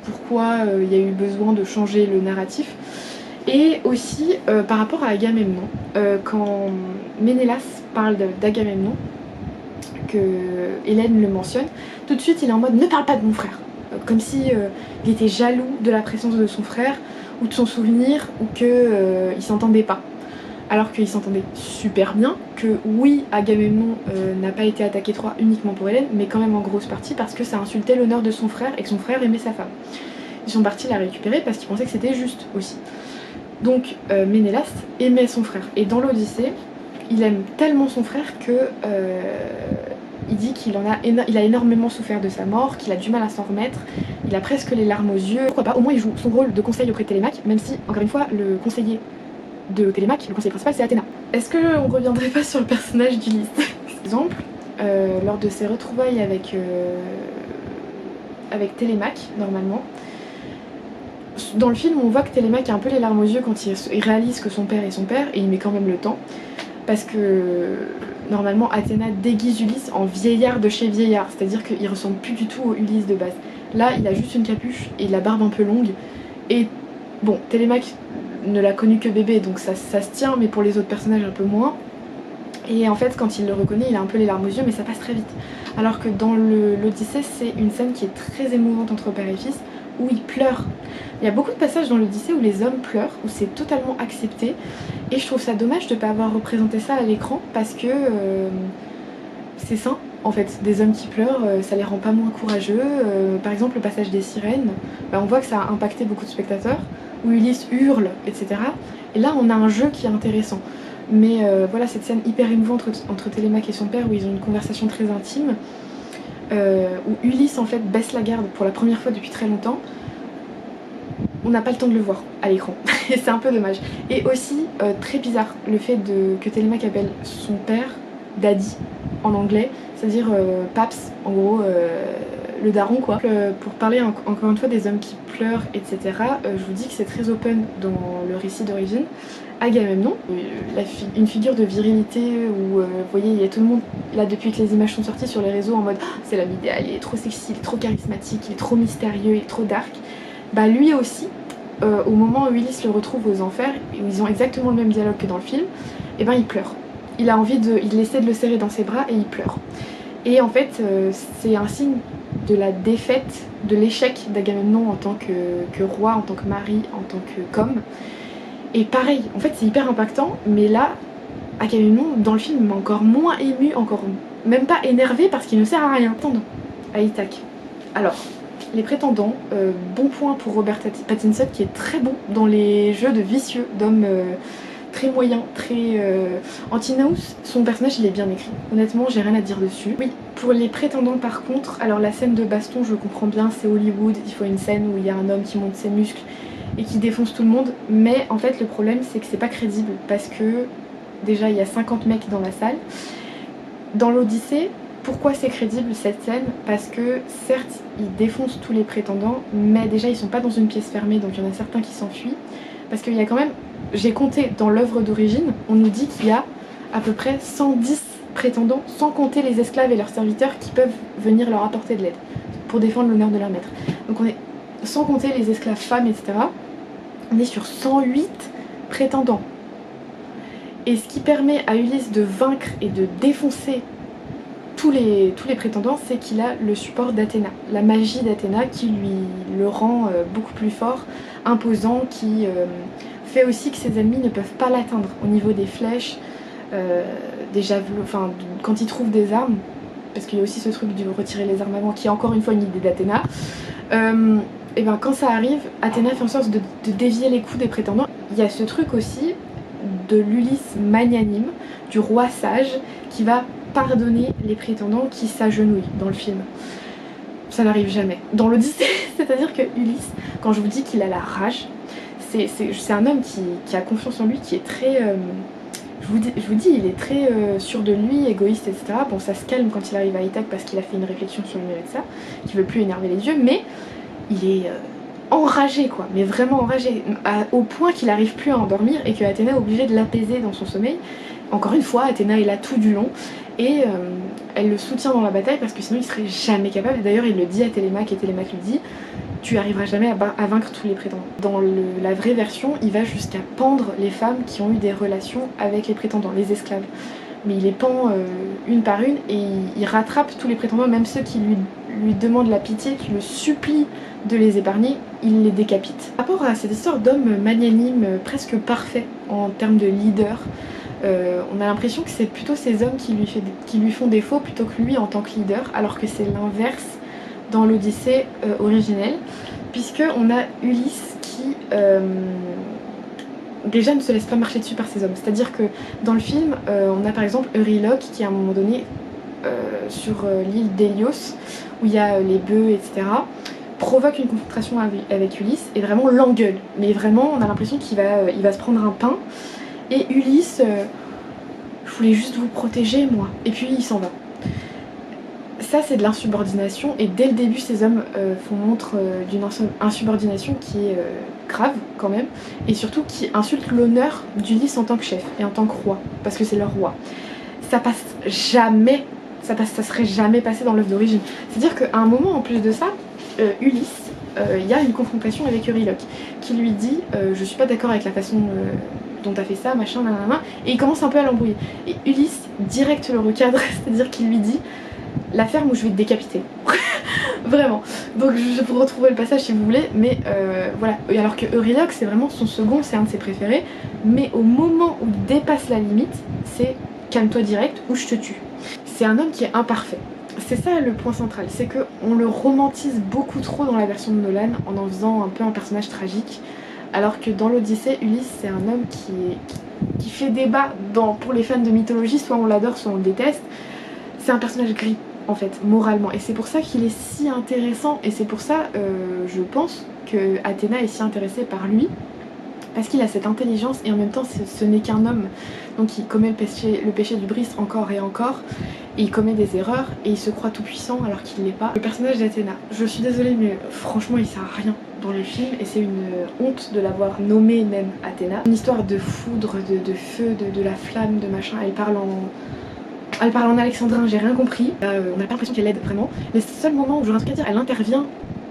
pourquoi il y a eu besoin de changer le narratif. Et aussi par rapport à Agamemnon, quand Ménélas parle d'Agamemnon, que Hélène le mentionne, tout de suite il est en mode ne parle pas de mon frère. Comme si il était jaloux de la présence de son frère ou de son souvenir ou qu'il s'entendait pas. Alors qu'ils s'entendaient super bien, que oui, Agamemnon n'a pas été attaqué Troie uniquement pour Hélène, mais quand même en grosse partie parce que ça insultait l'honneur de son frère et que son frère aimait sa femme. Ils sont partis la récupérer parce qu'ils pensaient que c'était juste aussi. Donc Ménélas aimait son frère, et dans l'Odyssée, il aime tellement son frère que il dit qu'il a énormément souffert de sa mort, qu'il a du mal à s'en remettre, il a presque les larmes aux yeux. Pourquoi pas, au moins il joue son rôle de conseil auprès de Télémaque, même si, encore une fois, le conseiller de Télémaque, le conseiller principal, c'est Athéna. Est-ce qu'on reviendrait pas sur le personnage d'Ulysse? Par exemple, lors de ses retrouvailles avec Télémaque, normalement, dans le film on voit que Télémaque a un peu les larmes aux yeux quand il réalise que son père est son père, et il met quand même le temps, parce que normalement Athéna déguise Ulysse en vieillard de chez vieillard, c'est-à-dire qu'il ressemble plus du tout au Ulysse de base. Là il a juste une capuche et la barbe un peu longue, et bon, Télémaque ne l'a connu que bébé donc ça se tient, mais pour les autres personnages un peu moins. Et en fait quand il le reconnaît il a un peu les larmes aux yeux, mais ça passe très vite. Alors que dans l'Odyssée c'est une scène qui est très émouvante entre père et fils, où il pleure. Il y a beaucoup de passages dans l'Odyssée où les hommes pleurent, où c'est totalement accepté, et je trouve ça dommage de ne pas avoir représenté ça à l'écran, parce que c'est sain en fait, des hommes qui pleurent, ça les rend pas moins courageux. Par exemple le passage des sirènes, on voit que ça a impacté beaucoup de spectateurs, où Ulysse hurle, etc. Et là on a un jeu qui est intéressant. Mais voilà, cette scène hyper émouvante entre Télémaque et son père, où ils ont une conversation très intime, où Ulysse en fait baisse la garde pour la première fois depuis très longtemps, on n'a pas le temps de le voir à l'écran et c'est un peu dommage. Et aussi très bizarre le fait que Télémaque appelle son père Daddy en anglais, c'est-à-dire Paps, en gros le daron quoi. Pour parler encore une fois des hommes qui pleurent, etc., je vous dis que c'est très open dans le récit d'origine. Agamemnon, une figure de virilité où vous voyez il y a tout le monde là depuis que les images sont sorties sur les réseaux en mode c'est l'homme idéal, il est trop sexy, il est trop charismatique, il est trop mystérieux, il est trop dark. Bah lui aussi, au moment où Ulysse le retrouve aux enfers, où ils ont exactement le même dialogue que dans le film, et ben il pleure. Il essaie de le serrer dans ses bras et il pleure. Et en fait c'est un signe de la défaite, de l'échec d'Agamemnon en tant que roi, en tant que mari, en tant qu'homme. Et pareil, en fait c'est hyper impactant, mais là, Agamemnon dans le film m'a encore moins ému, encore même pas énervé parce qu'il ne sert à rien. Attendons, à Ithaque. Alors, les prétendants, bon point pour Robert Pattinson qui est très bon dans les jeux de vicieux, d'hommes très moyens, très Antinous, son personnage il est bien écrit. Honnêtement, j'ai rien à dire dessus. Oui, pour les prétendants par contre, alors la scène de baston, je comprends bien, c'est Hollywood, il faut une scène où il y a un homme qui monte ses muscles et qui défonce tout le monde, mais en fait le problème c'est que c'est pas crédible parce que déjà il y a 50 mecs dans la salle. Dans l'Odyssée, pourquoi c'est crédible cette scène? Parce que certes ils défoncent tous les prétendants, mais déjà ils sont pas dans une pièce fermée, donc il y en a certains qui s'enfuient. Parce qu'il y a quand même, j'ai compté dans l'œuvre d'origine, on nous dit qu'il y a à peu près 110 prétendants, sans compter les esclaves et leurs serviteurs qui peuvent venir leur apporter de l'aide pour défendre l'honneur de leur maître. Donc on est, sans compter les esclaves femmes, etc., on est sur 108 prétendants. Et ce qui permet à Ulysse de vaincre et de défoncer tous les prétendants, c'est qu'il a le support d'Athéna, la magie d'Athéna qui lui le rend beaucoup plus fort, imposant, qui fait aussi que ses ennemis ne peuvent pas l'atteindre au niveau des flèches, des javelots, enfin quand il trouve des armes, parce qu'il y a aussi ce truc de retirer les armes avant qui est encore une fois une idée d'Athéna. Et ben quand ça arrive, Athéna fait en sorte de dévier les coups des prétendants. Il y a ce truc aussi de l'Ulysse magnanime, du roi sage qui va pardonner les prétendants qui s'agenouillent dans le film. Ça n'arrive jamais. Dans l'Odyssée, c'est-à-dire que Ulysse, quand je vous dis qu'il a la rage, c'est un homme qui a confiance en lui, qui est très... je vous dis, il est très sûr de lui, égoïste, etc. Bon, ça se calme quand il arrive à Ithaque parce qu'il a fait une réflexion sur le mérite de ça, qu'il veut plus énerver les dieux, mais il est enragé, quoi, mais vraiment enragé, au point qu'il n'arrive plus à endormir et que Athéna est obligée de l'apaiser dans son sommeil. Encore une fois, Athéna est là tout du long et elle le soutient dans la bataille parce que sinon il serait jamais capable. Et d'ailleurs il le dit à Télémaque et Télémaque lui dit tu arriveras jamais à vaincre tous les prétendants. Dans la vraie version, il va jusqu'à pendre les femmes qui ont eu des relations avec les prétendants, les esclaves. Mais il les pend une par une et il rattrape tous les prétendants, même ceux qui lui demandent la pitié, qui le supplient de les épargner, il les décapite. Par rapport à cette histoire d'homme magnanime, presque parfait en termes de leader, on a l'impression que c'est plutôt ces hommes qui lui font défaut plutôt que lui en tant que leader, alors que c'est l'inverse dans l'Odyssée originelle, puisque on a Ulysse qui déjà ne se laisse pas marcher dessus par ces hommes. C'est-à-dire que dans le film, on a par exemple Euryloque qui à un moment donné sur l'île d'Hélios, où il y a les bœufs, etc., provoque une confrontation avec Ulysse et vraiment l'engueule. Mais vraiment, on a l'impression qu'il va se prendre un pain. Et Ulysse, je voulais juste vous protéger, moi. Et puis il s'en va. Ça, c'est de l'insubordination. Et dès le début, ces hommes font montre d'une insubordination qui est grave, quand même. Et surtout qui insulte l'honneur d'Ulysse en tant que chef et en tant que roi. Parce que c'est leur roi. Ça passe jamais. Ça serait jamais passé dans l'œuvre d'origine. C'est-à-dire qu'à un moment, en plus de ça, Ulysse, il y a une confrontation avec Euryloque qui lui dit je suis pas d'accord avec la façon dont t'as fait ça, machin, nanana, et il commence un peu à l'embrouiller. Et Ulysse direct le recadre, c'est-à-dire qu'il lui dit la ferme où je vais te décapiter. Vraiment. Donc je peux retrouver le passage si vous voulez, mais voilà. Et alors que Euryloque, c'est vraiment son second, c'est un de ses préférés, mais au moment où il dépasse la limite, c'est calme-toi direct ou je te tue. C'est un homme qui est imparfait. C'est ça le point central, c'est qu'on le romantise beaucoup trop dans la version de Nolan en faisant un peu un personnage tragique, alors que dans l'Odyssée, Ulysse c'est un homme qui fait débat pour les fans de mythologie, soit on l'adore, soit on le déteste. C'est un personnage gris en fait, moralement, et c'est pour ça qu'il est si intéressant, et c'est pour ça, je pense, que Athéna est si intéressée par lui, parce qu'il a cette intelligence et en même temps ce n'est qu'un homme, donc il commet le péché du Brist encore et encore, et il commet des erreurs et il se croit tout puissant alors qu'il l'est pas. Le personnage d'Athéna, je suis désolée mais franchement il sert à rien dans le film et c'est une honte de l'avoir nommée même Athéna. Une histoire de foudre, de feu, de la flamme, de machin, elle parle en alexandrin, j'ai rien compris, on n'a pas l'impression qu'elle aide vraiment. Les seuls moments où j'aurais un truc à dire, elle intervient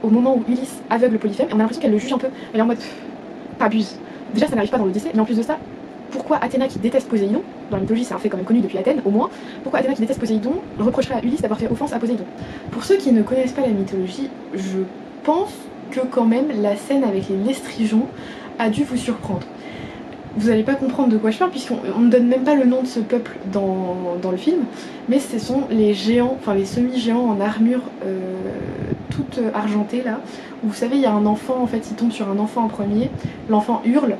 au moment où Ulysse aveugle Polyphème et on a l'impression qu'elle le juge un peu, elle est en mode t'abuses. Déjà ça n'arrive pas dans l'Odyssée, mais en plus de ça, pourquoi Athéna, qui déteste Poséidon, dans la mythologie c'est un fait quand même connu depuis Athènes au moins, pourquoi Athéna qui déteste Poséidon reprocherait à Ulysse d'avoir fait offense à Poséidon. Pour ceux qui ne connaissent pas la mythologie, je pense que quand même la scène avec les Lestrigeons a dû vous surprendre. Vous n'allez pas comprendre de quoi je parle puisqu'on ne donne même pas le nom de ce peuple dans le film, mais ce sont les géants, enfin les semi-géants en armure toute argentée là, où vous savez il y a un enfant, en fait il tombe sur un enfant en premier, l'enfant hurle,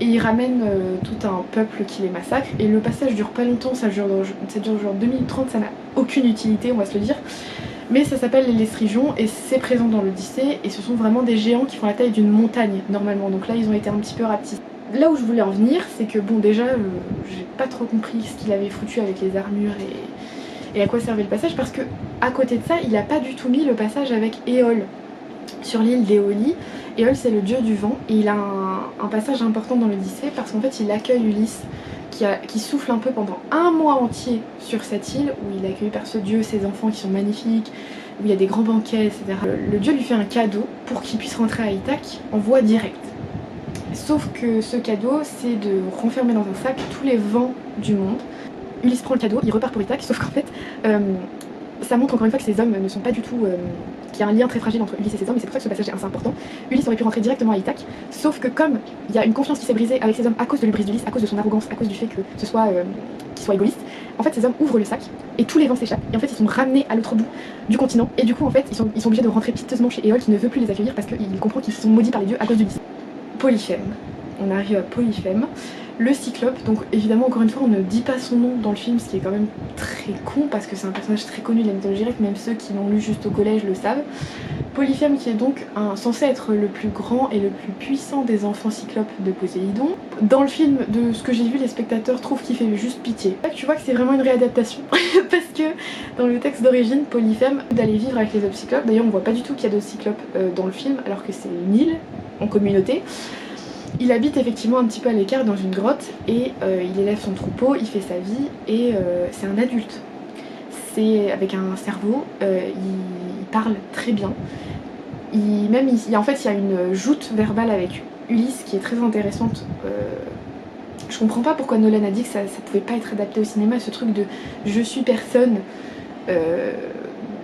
et il ramène tout un peuple qui les massacre, et le passage dure pas longtemps, ça dure genre 2 minutes 30, ça n'a aucune utilité on va se le dire, mais ça s'appelle les Lestrigeons et c'est présent dans l'Odyssée, et ce sont vraiment des géants qui font la taille d'une montagne normalement, donc là ils ont été un petit peu rapetissés. Là où je voulais en venir, c'est que bon déjà j'ai pas trop compris ce qu'il avait foutu avec les armures et à quoi servait le passage, parce que à côté de ça il a pas du tout mis le passage avec Éole sur l'île d'Éolie. Éole c'est le dieu du vent et il a un passage important dans l'Odyssée parce qu'en fait il accueille Ulysse qui souffle un peu pendant un mois entier sur cette île où il est accueilli par ce dieu, ses enfants qui sont magnifiques, où il y a des grands banquets, etc. Le dieu lui fait un cadeau pour qu'il puisse rentrer à Ithaque en voie directe. Sauf que ce cadeau, c'est de renfermer dans un sac tous les vents du monde. Ulysse prend le cadeau, il repart pour Ithaque, sauf qu'en fait, ça montre encore une fois que ces hommes ne sont pas du tout... qu'il y a un lien très fragile entre Ulysse et ces hommes, et c'est pour ça que ce passage est assez important. Ulysse aurait pu rentrer directement à Ithaque, sauf que comme il y a une confiance qui s'est brisée avec ces hommes à cause de l'hubris d'Ulysse, à cause de son arrogance, à cause du fait que ce soit qu'il soit égoïste, en fait ces hommes ouvrent le sac et tous les vents s'échappent. Et en fait ils sont ramenés à l'autre bout du continent, et du coup en fait ils sont obligés de rentrer piteusement chez Éole qui ne veut plus les accueillir parce qu'il comprend qu'ils sont maudits par les dieux à cause d'Ulysse. Polyphème. On arrive à Polyphème, le Cyclope. Donc évidemment encore une fois on ne dit pas son nom dans le film, ce qui est quand même très con parce que c'est un personnage très connu de la mythologie grecque, même ceux qui l'ont lu juste au collège le savent. Polyphème qui est donc censé être le plus grand et le plus puissant des enfants cyclopes de Poséidon. Dans le film, de ce que j'ai vu, les spectateurs trouvent qu'il fait juste pitié. Tu vois que c'est vraiment une réadaptation parce que dans le texte d'origine, Polyphème d'aller vivre avec les autres cyclopes. D'ailleurs on voit pas du tout qu'il y a d'autres cyclopes dans le film alors que c'est une île en communauté. Il habite effectivement un petit peu à l'écart dans une grotte et il élève son troupeau, il fait sa vie et c'est un adulte. C'est avec un cerveau, il parle très bien. En fait il y a une joute verbale avec Ulysse qui est très intéressante. Je comprends pas pourquoi Nolan a dit que ça pouvait pas être adapté au cinéma, ce truc de je suis personne.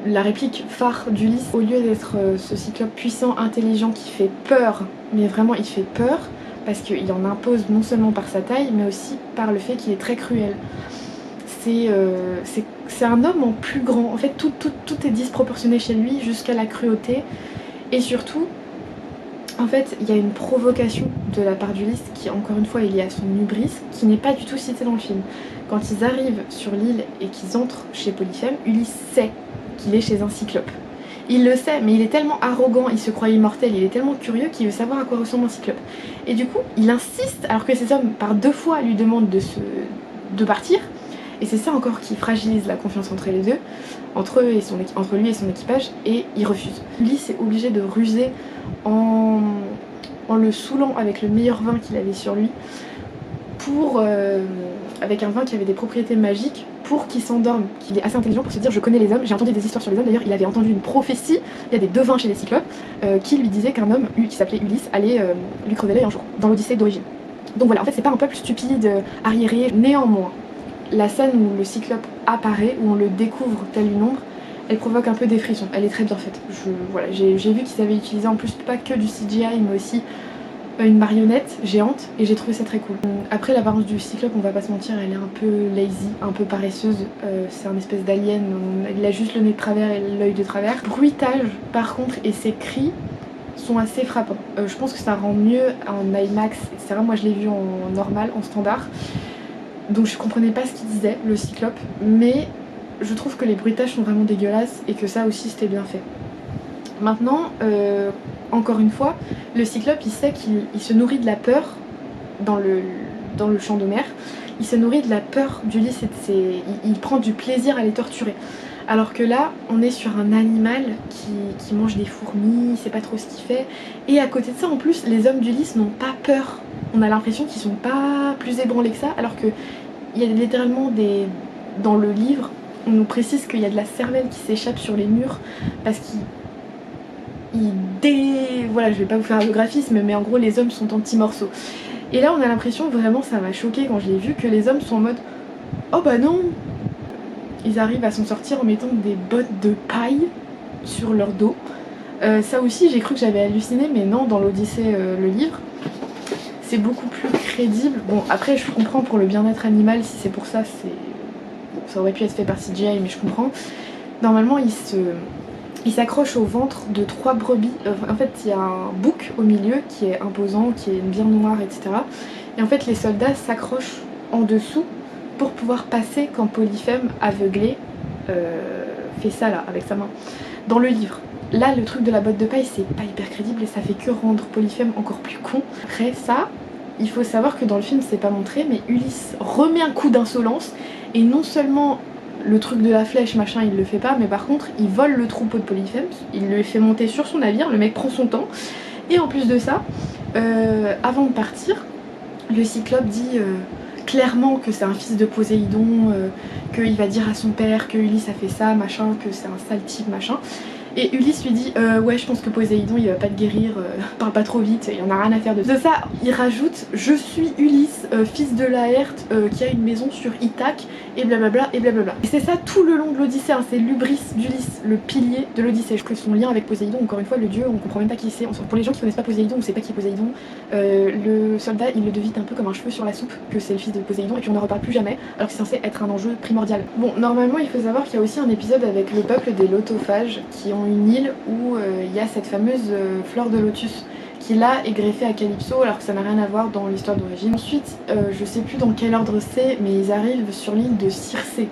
La réplique phare d'Ulysse, au lieu d'être ce cyclope puissant, intelligent qui fait peur, mais vraiment il fait peur, parce qu'il en impose non seulement par sa taille, mais aussi par le fait qu'il est très cruel. C'est un homme en plus grand, en fait tout est disproportionné chez lui, jusqu'à la cruauté, et surtout, en fait, il y a une provocation de la part d'Ulysse qui, encore une fois, est liée à son hubris, qui n'est pas du tout citée dans le film. Quand ils arrivent sur l'île et qu'ils entrent chez Polyphème, Ulysse sait qu'il est chez un cyclope. Il le sait, mais il est tellement arrogant, il se croit immortel, il est tellement curieux qu'il veut savoir à quoi ressemble un cyclope. Et du coup, il insiste, alors que ces hommes, par 2 fois, lui demandent de partir. Et c'est ça encore qui fragilise la confiance entre les deux, entre lui et son équipage, et il refuse. Ulysse est obligé de ruser en le saoulant avec le meilleur vin qu'il avait sur lui, avec un vin qui avait des propriétés magiques, pour qu'il s'endorme, qu'il est assez intelligent pour se dire je connais les hommes, j'ai entendu des histoires sur les hommes. D'ailleurs il avait entendu une prophétie, il y a des devins chez les cyclopes qui lui disaient qu'un homme qui s'appelait Ulysse allait lui crever l'œil un jour, dans l'Odyssée d'origine. Donc voilà, en fait c'est pas un peuple stupide, arriéré. Néanmoins, la scène où le cyclope apparaît, où on le découvre tel une ombre, elle provoque un peu des frissons, elle est très bien faite. Voilà, j'ai vu qu'ils avaient utilisé en plus pas que du CGI mais aussi une marionnette géante et j'ai trouvé ça très cool. Après l'apparence du cyclope, on va pas se mentir, elle est un peu lazy, un peu paresseuse, c'est un espèce d'alien, il a juste le nez de travers et l'œil de travers. Bruitage par contre et ses cris sont assez frappants. Je pense que ça rend mieux en IMAX, etc. Moi je l'ai vu en normal, en standard, donc je comprenais pas ce qu'il disait, le cyclope, mais je trouve que les bruitages sont vraiment dégueulasses et que ça aussi c'était bien fait. Maintenant, encore une fois, le cyclope il sait qu'il se nourrit de la peur dans le champ d'Homère, il se nourrit de la peur d'Ulysse et il prend du plaisir à les torturer. Alors que là, on est sur un animal qui mange des fourmis, il sait pas trop ce qu'il fait, et à côté de ça en plus, les hommes d'Ulysse n'ont pas peur. On a l'impression qu'ils sont pas plus ébranlés que ça, alors que il y a littéralement dans le livre, on nous précise qu'il y a de la cervelle qui s'échappe sur les murs parce voilà, je vais pas vous faire le graphisme, mais en gros les hommes sont en petits morceaux. Et là on a l'impression, vraiment ça m'a choquée quand je l'ai vu, que les hommes sont en mode oh bah non. Ils arrivent à s'en sortir en mettant des bottes de paille sur leur dos. Ça aussi j'ai cru que j'avais halluciné, mais non, dans l'Odyssée, le livre, c'est beaucoup plus crédible. Bon après je comprends pour le bien-être animal, si c'est pour ça, ça aurait pu être fait par CGI, mais je comprends. Normalement il s'accroche au ventre de 3 brebis. En fait il y a un bouc au milieu qui est imposant, qui est bien noir, etc. Et en fait les soldats s'accrochent en dessous pour pouvoir passer quand Polyphème, aveuglé, fait ça là avec sa main. Dans le livre, là le truc de la botte de paille c'est pas hyper crédible et ça fait que rendre Polyphème encore plus con. Après ça, il faut savoir que dans le film c'est pas montré, mais Ulysse remet un coup d'insolence et non seulement le truc de la flèche machin il le fait pas, mais par contre il vole le troupeau de Polyphème, il le fait monter sur son navire, le mec prend son temps et en plus de ça, avant de partir, le Cyclope dit clairement que c'est un fils de Poséidon, qu'il va dire à son père que Ulysse a fait ça, machin, que c'est un sale type, machin. Et Ulysse lui dit ouais je pense que Poséidon il va pas te guérir, parle pas trop vite, il en a rien à faire de ça. Il rajoute je suis Ulysse, fils de Laërte, qui a une maison sur Ithaque, et blablabla et blablabla. Et c'est ça tout le long de l'Odyssée, hein, c'est l'ubris d'Ulysse, le pilier de l'Odyssée. Que son lien avec Poséidon, encore une fois le dieu, on comprend même pas qui c'est. Pour les gens qui connaissent pas Poséidon, on sait pas qui est Poséidon. Le soldat il le devine un peu comme un cheveu sur la soupe, que c'est le fils de Poséidon, et puis on n'en reparle plus jamais, alors que c'est censé être un enjeu primordial. Bon, normalement il faut savoir qu'il y a aussi un épisode avec le peuple des Lotophages, qui ont une île où il y a cette fameuse fleur de lotus qui là est greffée à Calypso, alors que ça n'a rien à voir dans l'histoire d'origine. Ensuite, je sais plus dans quel ordre c'est, mais ils arrivent sur l'île de Circé.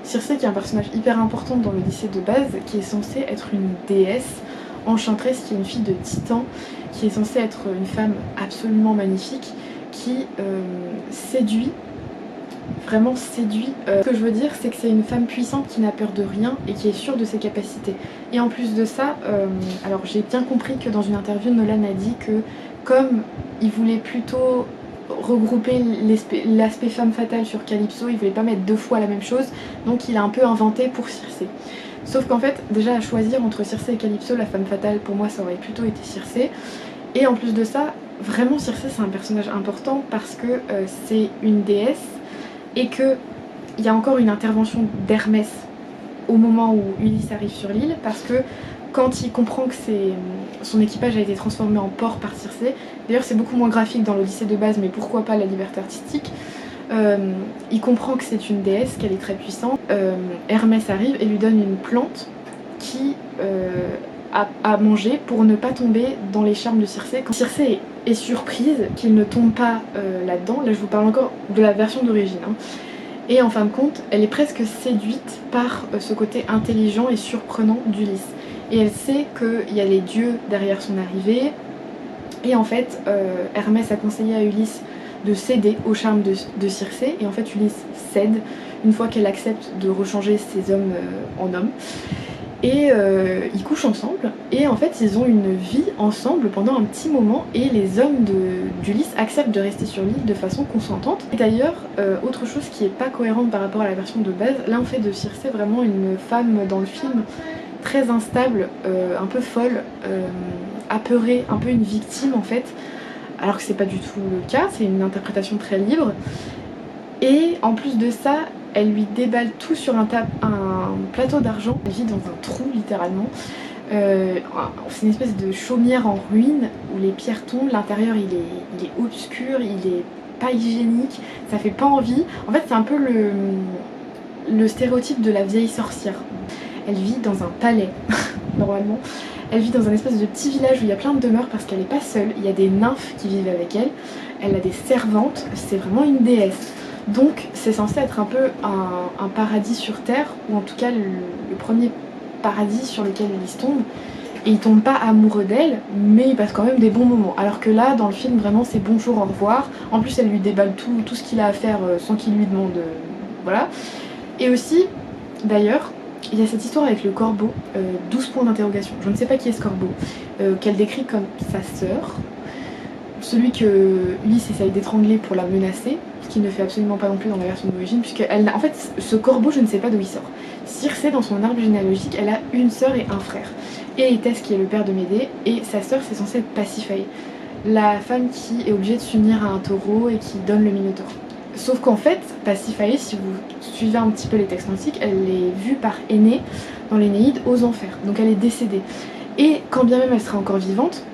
Circé qui est un personnage hyper important dans l'Odyssée de base, qui est censée être une déesse enchanteresse, qui est une fille de Titan, qui est censée être une femme absolument magnifique, qui séduit, vraiment séduit. Ce que je veux dire c'est que c'est une femme puissante qui n'a peur de rien et qui est sûre de ses capacités. Et en plus de ça, alors j'ai bien compris que dans une interview Nolan a dit que comme il voulait plutôt regrouper l'aspect femme fatale sur Calypso, il voulait pas mettre 2 fois la même chose, donc il a un peu inventé pour Circé. Sauf qu'en fait déjà à choisir entre Circé et Calypso, la femme fatale pour moi ça aurait plutôt été Circé. Et en plus de ça, vraiment Circé c'est un personnage important parce que c'est une déesse et qu'il y a encore une intervention d'Hermès au moment où Ulysse arrive sur l'île, parce que quand il comprend que son équipage a été transformé en porc par Circé, d'ailleurs c'est beaucoup moins graphique dans l'Odyssée de base, mais pourquoi pas la liberté artistique, il comprend que c'est une déesse, qu'elle est très puissante. Hermès arrive et lui donne une plante qui à manger pour ne pas tomber dans les charmes de Circé. Quand Circé est surprise qu'il ne tombe pas là-dedans, là je vous parle encore de la version d'origine, hein. Et en fin de compte, elle est presque séduite par ce côté intelligent et surprenant d'Ulysse. Et elle sait qu'il y a les dieux derrière son arrivée. Et en fait, Hermès a conseillé à Ulysse de céder au charme de Circé. Et en fait, Ulysse cède une fois qu'elle accepte de rechanger ses hommes en hommes. Et ils couchent ensemble et en fait ils ont une vie ensemble pendant un petit moment et les hommes d'Ulysse acceptent de rester sur l'île de façon consentante. Et d'ailleurs, autre chose qui est pas cohérente par rapport à la version de base, là on fait de Circé vraiment une femme dans le film très instable, un peu folle, apeurée, un peu une victime en fait, alors que c'est pas du tout le cas, c'est une interprétation très libre. Et en plus de ça, elle lui déballe tout sur un plateau d'argent. Elle vit dans un trou littéralement. C'est une espèce de chaumière en ruine où les pierres tombent. L'intérieur il est obscur, il est pas hygiénique, ça fait pas envie. En fait c'est un peu le stéréotype de la vieille sorcière. Elle vit dans un palais normalement. Elle vit dans un espèce de petit village où il y a plein de demeures parce qu'elle est pas seule. Il y a des nymphes qui vivent avec elle. Elle a des servantes, c'est vraiment une déesse. Donc c'est censé être un peu un paradis sur terre, ou en tout cas le premier paradis sur lequel Ulysse tombe. Et il tombe pas amoureux d'elle, mais il passe quand même des bons moments. Alors que là, dans le film, vraiment c'est bonjour, au revoir. En plus elle lui déballe tout ce qu'il a à faire sans qu'il lui demande, voilà. Et aussi, d'ailleurs, il y a cette histoire avec le corbeau, 12 points d'interrogation. Je ne sais pas qui est ce corbeau, qu'elle décrit comme sa sœur. Celui que Ulysse essaye d'étrangler pour la menacer, ce qu'il ne fait absolument pas non plus dans la version d'origine, puisqu'elle en fait, ce corbeau, je ne sais pas d'où il sort. Circé, dans son arbre généalogique, elle a une sœur et un frère. Et Éthès, qui est le père de Médée, et sa sœur, c'est censé être Pasiphae. la femme qui est obligée de s'unir à un taureau et qui donne le Minotaure. Sauf qu'en fait, Pasiphae, si vous suivez un petit peu les textes antiques, elle est vue par Énée dans l'Énéide aux enfers, donc elle est décédée. Et quand bien même elle serait encore vivante,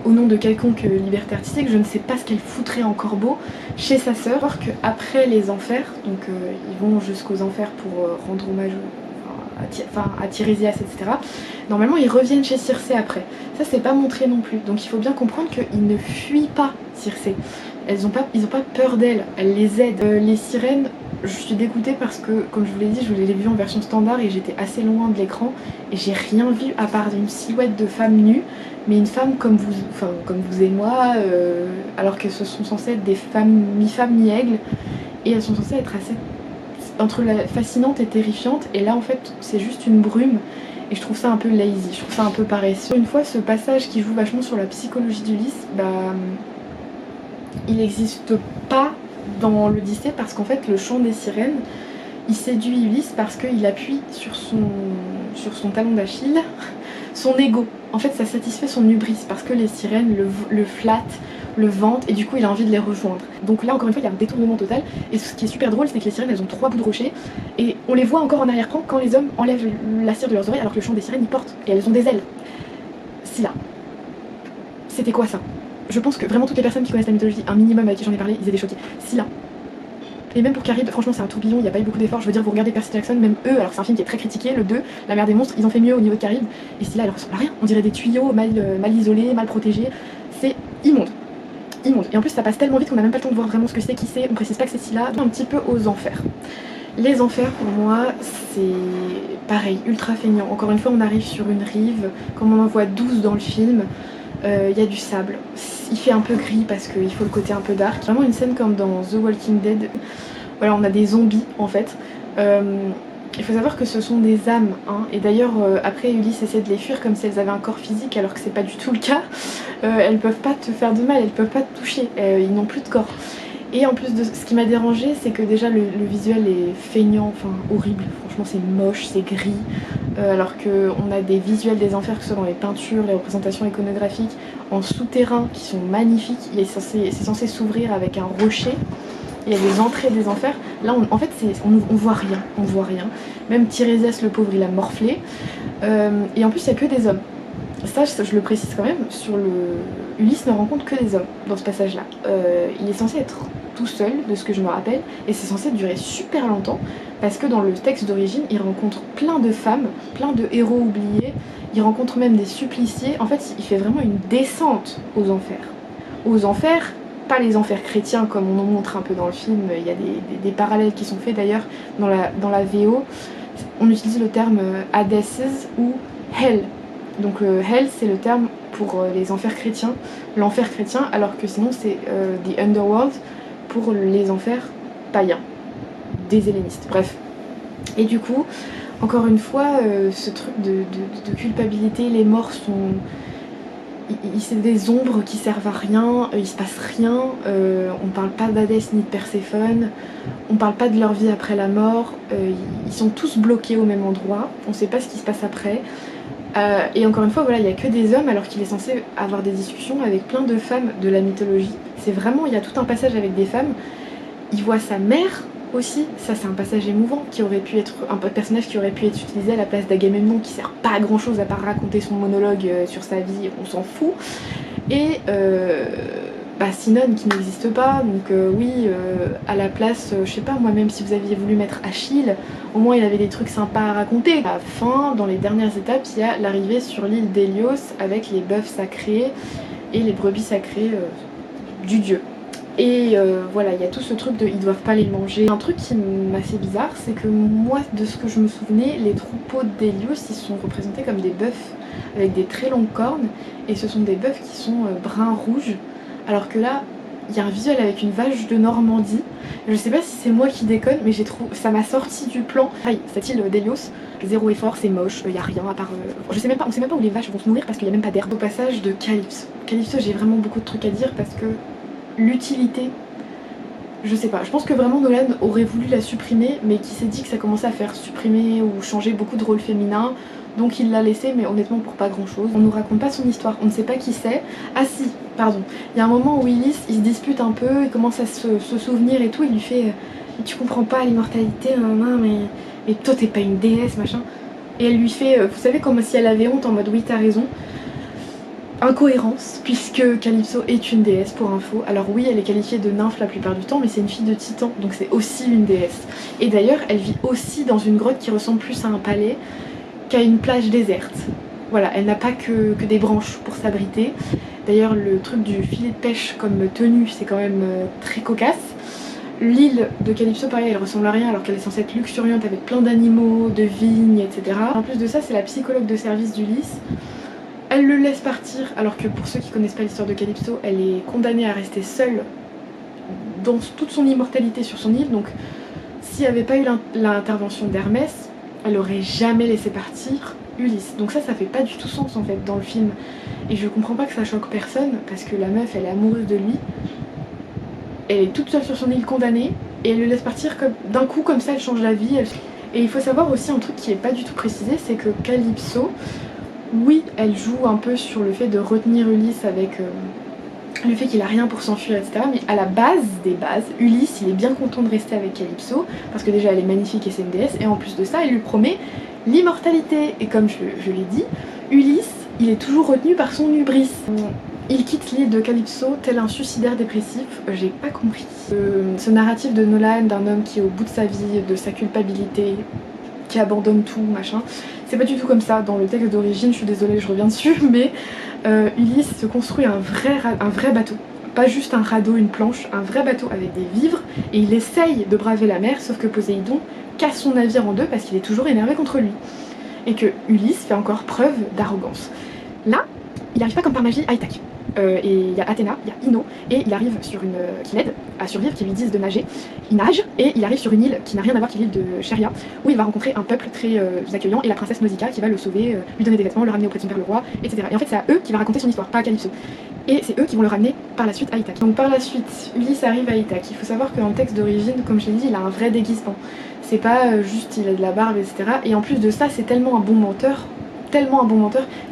au nom de quelconque liberté artistique, je ne sais pas ce qu'elle foutrait en corbeau chez sa sœur, alors qu'après les enfers, donc ils vont jusqu'aux enfers pour rendre hommage à Tirésias, etc. Normalement ils reviennent chez Circé après. Ça c'est pas montré non plus, donc il faut bien comprendre qu'ils ne fuient pas Circé. Ils ont pas peur d'elle, elle les aide. Les sirènes, je suis dégoûtée parce que, comme je vous l'ai dit, je l'ai vu en version standard et j'étais assez loin de l'écran et j'ai rien vu à part une silhouette de femme nue, mais une femme comme vous et moi, alors que ce sont censées être des femmes mi-femme mi-aigle et elles sont censées être assez entre la fascinante et terrifiante, et là en fait c'est juste une brume. Et je trouve ça un peu lazy, je trouve ça un peu paresseux. Une fois, ce passage qui joue vachement sur la psychologie d'Ulysse, il n'existe pas dans l'Odyssée parce qu'en fait le chant des sirènes, il séduit Ulysse parce qu'il appuie sur son talon d'Achille, son ego. En fait ça satisfait son hubris parce que les sirènes le flattent, le vantent et du coup il a envie de les rejoindre. Donc là encore une fois il y a un détournement total, et ce qui est super drôle c'est que les sirènes elles ont 3 bouts de rocher et on les voit encore en arrière-plan quand les hommes enlèvent la cire de leurs oreilles alors que le chant des sirènes ils portent et elles ont des ailes. Scylla, c'était quoi ça? Je pense que vraiment toutes les personnes qui connaissent la mythologie, un minimum avec qui j'en ai parlé, ils étaient choqués. Scylla. Et même pour Charybde, franchement c'est un tourbillon, il n'y a pas eu beaucoup d'efforts. Je veux dire, vous regardez Percy Jackson, même eux, alors c'est un film qui est très critiqué, le 2, La mer des monstres, ils ont fait mieux au niveau de Charybde. Et Scylla elle ressemble à rien, on dirait des tuyaux mal isolés, mal protégés. C'est immonde. Immonde. Et en plus ça passe tellement vite qu'on n'a même pas le temps de voir vraiment ce que c'est, qui c'est, on précise pas que c'est Scylla. Un petit peu aux enfers. Les enfers pour moi c'est pareil, ultra feignant. Encore une fois on arrive sur une rive, comme on en voit 12 dans le film. Il y a du sable, il fait un peu gris parce qu'il faut le côté un peu dark. Vraiment une scène comme dans The Walking Dead. Voilà, on a des zombies en fait. Il faut savoir que ce sont des âmes, hein. Et d'ailleurs après Ulysse essaie de les fuir comme si elles avaient un corps physique alors que c'est pas du tout le cas. Elles peuvent pas te faire de mal, elles peuvent pas te toucher, ils n'ont plus de corps. Et en plus de ce qui m'a dérangé, c'est que déjà le visuel est feignant, enfin horrible, franchement c'est moche, c'est gris, alors qu'on a des visuels des enfers, que ce soit dans les peintures, les représentations iconographiques, en souterrain qui sont magnifiques. C'est censé s'ouvrir avec un rocher, il y a des entrées des enfers. Là en fait on voit rien, même Tirésias le pauvre il a morflé, et en plus il n'y a que des hommes. Ça, je le précise quand même, Ulysse ne rencontre que des hommes dans ce passage-là. Il est censé être tout seul, de ce que je me rappelle, et c'est censé durer super longtemps, parce que dans le texte d'origine, il rencontre plein de femmes, plein de héros oubliés, il rencontre même des suppliciés. En fait, il fait vraiment une descente aux enfers. Aux enfers, pas les enfers chrétiens comme on en montre un peu dans le film, il y a des parallèles qui sont faits d'ailleurs dans la VO. On utilise le terme Hadesses ou Hell. Donc Hell c'est le terme pour les enfers chrétiens, l'enfer chrétien, alors que sinon c'est The Underworld pour les enfers païens, des hellénistes, bref. Et du coup, encore une fois, ce truc de culpabilité, les morts sont... c'est des ombres qui servent à rien, il se passe rien, on parle pas d'Hadès ni de Perséphone, on parle pas de leur vie après la mort, ils sont tous bloqués au même endroit, on sait pas ce qui se passe après. Et encore une fois, voilà, il n'y a que des hommes alors qu'il est censé avoir des discussions avec plein de femmes de la mythologie. C'est vraiment, il y a tout un passage avec des femmes. Il voit sa mère aussi, ça c'est un passage émouvant, qui aurait pu être un personnage qui aurait pu être utilisé à la place d'Agamemnon, qui sert pas à grand chose à part raconter son monologue sur sa vie, on s'en fout. Et Sinon qui n'existe pas, donc oui, à la place, je sais pas moi, même si vous aviez voulu mettre Achille, au moins il avait des trucs sympas à raconter. À la fin, dans les dernières étapes, il y a l'arrivée sur l'île d'Hélios avec les bœufs sacrés et les brebis sacrées du dieu. Et voilà, il y a tout ce truc de ils doivent pas les manger. Un truc qui m'a fait bizarre, c'est que moi, de ce que je me souvenais, les troupeaux d'Hélios, ils sont représentés comme des bœufs avec des très longues cornes, et ce sont des bœufs qui sont brun-rouge. Alors que là, il y a un visuel avec une vache de Normandie. Je sais pas si c'est moi qui déconne, mais ça m'a sorti du plan. Pareil, cette île d'Hélios, zéro effort, c'est moche, il y a rien à part... on sait même pas où les vaches vont se nourrir parce qu'il y a même pas d'herbe. Au passage de Calypso. Calypso, j'ai vraiment beaucoup de trucs à dire parce que l'utilité Je sais pas, je pense que vraiment Nolan aurait voulu la supprimer, mais qui s'est dit que ça commençait à faire supprimer ou changer beaucoup de rôles féminins, donc il l'a laissée, mais honnêtement pour pas grand chose. On nous raconte pas son histoire, on ne sait pas qui c'est. Ah si, pardon, il y a un moment où Ulysse, il se dispute un peu, il commence à se souvenir et tout, il lui fait tu comprends pas l'immortalité, mais toi t'es pas une déesse, machin. Et elle lui fait, vous savez, comme si elle avait honte en mode oui t'as raison. Incohérence, puisque Calypso est une déesse pour info. Alors oui, elle est qualifiée de nymphe la plupart du temps, mais c'est une fille de titan, donc c'est aussi une déesse. Et d'ailleurs, elle vit aussi dans une grotte qui ressemble plus à un palais qu'à une plage déserte. Voilà, elle n'a pas que des branches pour s'abriter. D'ailleurs, le truc du filet de pêche comme tenue, c'est quand même très cocasse. L'île de Calypso, pareil, elle ressemble à rien alors qu'elle est censée être luxuriante avec plein d'animaux, de vignes, etc. En plus de ça, c'est la psychologue de service d'Ulysse. Elle le laisse partir, alors que pour ceux qui connaissent pas l'histoire de Calypso, elle est condamnée à rester seule dans toute son immortalité sur son île. Donc s'il n'y avait pas eu l'intervention d'Hermès, elle aurait jamais laissé partir Ulysse. Donc ça fait pas du tout sens en fait dans le film. Et je comprends pas que ça choque personne, parce que la meuf elle est amoureuse de lui. Elle est toute seule sur son île condamnée, et elle le laisse partir d'un coup comme ça, elle change la vie. Et il faut savoir aussi un truc qui est pas du tout précisé, c'est que Calypso, oui, elle joue un peu sur le fait de retenir Ulysse avec le fait qu'il a rien pour s'enfuir, etc. Mais à la base des bases, Ulysse, il est bien content de rester avec Calypso, parce que déjà elle est magnifique et c'est une déesse, et en plus de ça, elle lui promet l'immortalité. Et comme je l'ai dit, Ulysse, il est toujours retenu par son hubris. Il quitte l'île de Calypso tel un suicidaire dépressif, j'ai pas compris. Ce narratif de Nolan d'un homme qui est au bout de sa vie, de sa culpabilité, qui abandonne tout, machin, c'est pas du tout comme ça dans le texte d'origine, je suis désolée, je reviens dessus, mais Ulysse se construit un vrai bateau. Pas juste un radeau, une planche, un vrai bateau avec des vivres, et il essaye de braver la mer, sauf que Poséidon casse son navire en deux parce qu'il est toujours énervé contre lui. Et que Ulysse fait encore preuve d'arrogance. Là, il arrive pas comme par magie à Ithaque. Et il y a Athéna, il y a Ino, et il arrive sur une qui l'aide à survivre, qui lui disent de nager. Il nage, et il arrive sur une île qui n'a rien à voir, qui est l'île de Cheria, où il va rencontrer un peuple très accueillant, et la princesse Nausicaa qui va le sauver, lui donner des vêtements, le ramener auprès de son père le roi, etc. Et en fait c'est à eux qu'il va raconter son histoire, pas à Calypso. Et c'est eux qui vont le ramener par la suite à Ithaque. Donc par la suite, Ulysse arrive à Ithaque. Il faut savoir que dans le texte d'origine, comme je l'ai dit, il a un vrai déguisement. C'est pas juste il a de la barbe, etc. Et en plus de ça, c'est tellement un bon menteur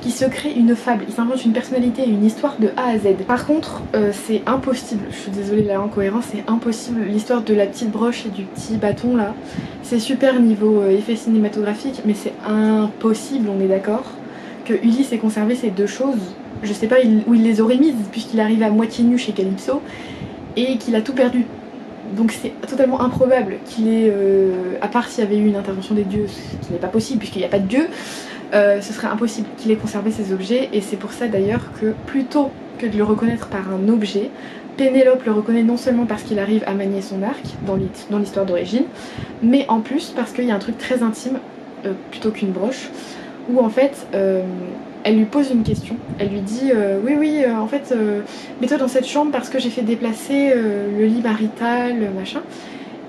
qui se crée une fable, il s'invente une personnalité et une histoire de A à Z. Par contre, c'est impossible, je suis désolée de la incohérence, c'est impossible, l'histoire de la petite broche et du petit bâton là, c'est super niveau effet cinématographique, mais c'est impossible, on est d'accord, que Ulysse ait conservé ces deux choses. Je sais pas où il les aurait mises, puisqu'il arrive à moitié nu chez Calypso, et qu'il a tout perdu. Donc c'est totalement improbable qu'il ait, à part s'il y avait eu une intervention des dieux, ce qui n'est pas possible puisqu'il n'y a pas de dieu, ce serait impossible qu'il ait conservé ces objets, et c'est pour ça d'ailleurs que plutôt que de le reconnaître par un objet, Pénélope le reconnaît non seulement parce qu'il arrive à manier son arc dans l'histoire d'origine, mais en plus parce qu'il y a un truc très intime, plutôt qu'une broche, où en fait elle lui pose une question, elle lui dit oui en fait mets-toi dans cette chambre parce que j'ai fait déplacer le lit marital, machin.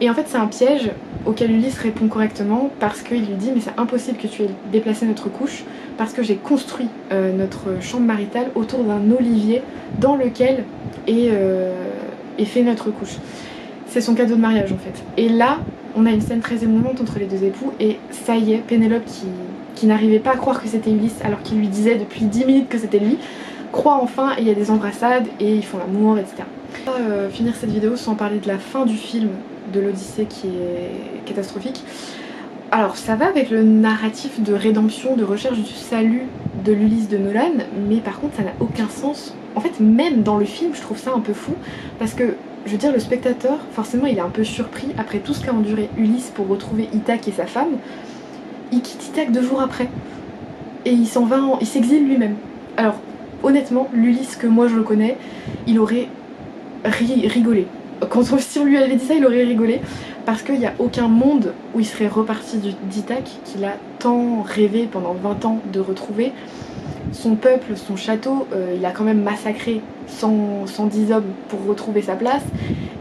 Et en fait c'est un piège auquel Ulysse répond correctement parce qu'il lui dit mais c'est impossible que tu aies déplacé notre couche parce que j'ai construit notre chambre maritale autour d'un olivier dans lequel est fait notre couche. C'est son cadeau de mariage en fait. Et là on a une scène très émouvante entre les deux époux, et ça y est, Pénélope qui n'arrivait pas à croire que c'était Ulysse alors qu'il lui disait depuis 10 minutes que c'était lui, croit enfin, et il y a des embrassades et ils font l'amour, etc. On va finir cette vidéo sans parler de la fin du film de l'Odyssée qui est catastrophique. Alors ça va avec le narratif de rédemption, de recherche du salut de l'Ulysse de Nolan, mais par contre ça n'a aucun sens. En fait même dans le film je trouve ça un peu fou, parce que je veux dire le spectateur forcément il est un peu surpris après tout ce qu'a enduré Ulysse pour retrouver Ithaque et sa femme. Il quitte Ithaque 2 jours après et il s'en va, il s'exile lui-même. Alors honnêtement l'Ulysse que moi je le connais, il aurait rigolé. Si on lui avait dit ça, il aurait rigolé, parce qu'il n'y a aucun monde où il serait reparti d'Ithaque qu'il a tant rêvé pendant 20 ans de retrouver. Son peuple, son château, il a quand même massacré 110 hommes pour retrouver sa place,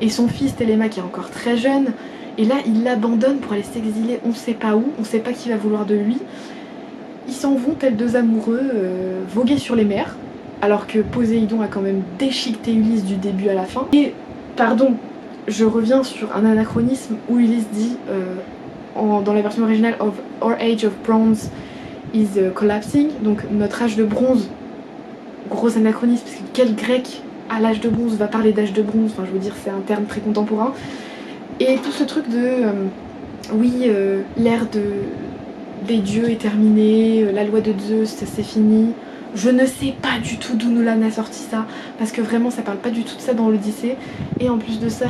et son fils Télémaque est encore très jeune, et là il l'abandonne pour aller s'exiler on sait pas où, on sait pas qui va vouloir de lui. Ils s'en vont tels deux amoureux voguer sur les mers, alors que Poséidon a quand même déchiqueté Ulysse du début à la fin. Et pardon, je reviens sur un anachronisme où Ulysse dit dans la version originale of our age of bronze is collapsing, donc notre âge de bronze, gros anachronisme, parce que quel grec à l'âge de bronze va parler d'âge de bronze, enfin je veux dire c'est un terme très contemporain. Et tout ce truc de oui, l'ère des dieux est terminée, la loi de Zeus c'est fini. Je ne sais pas du tout d'où Nolan a sorti ça, parce que vraiment ça parle pas du tout de ça dans l'Odyssée. Et en plus de ça,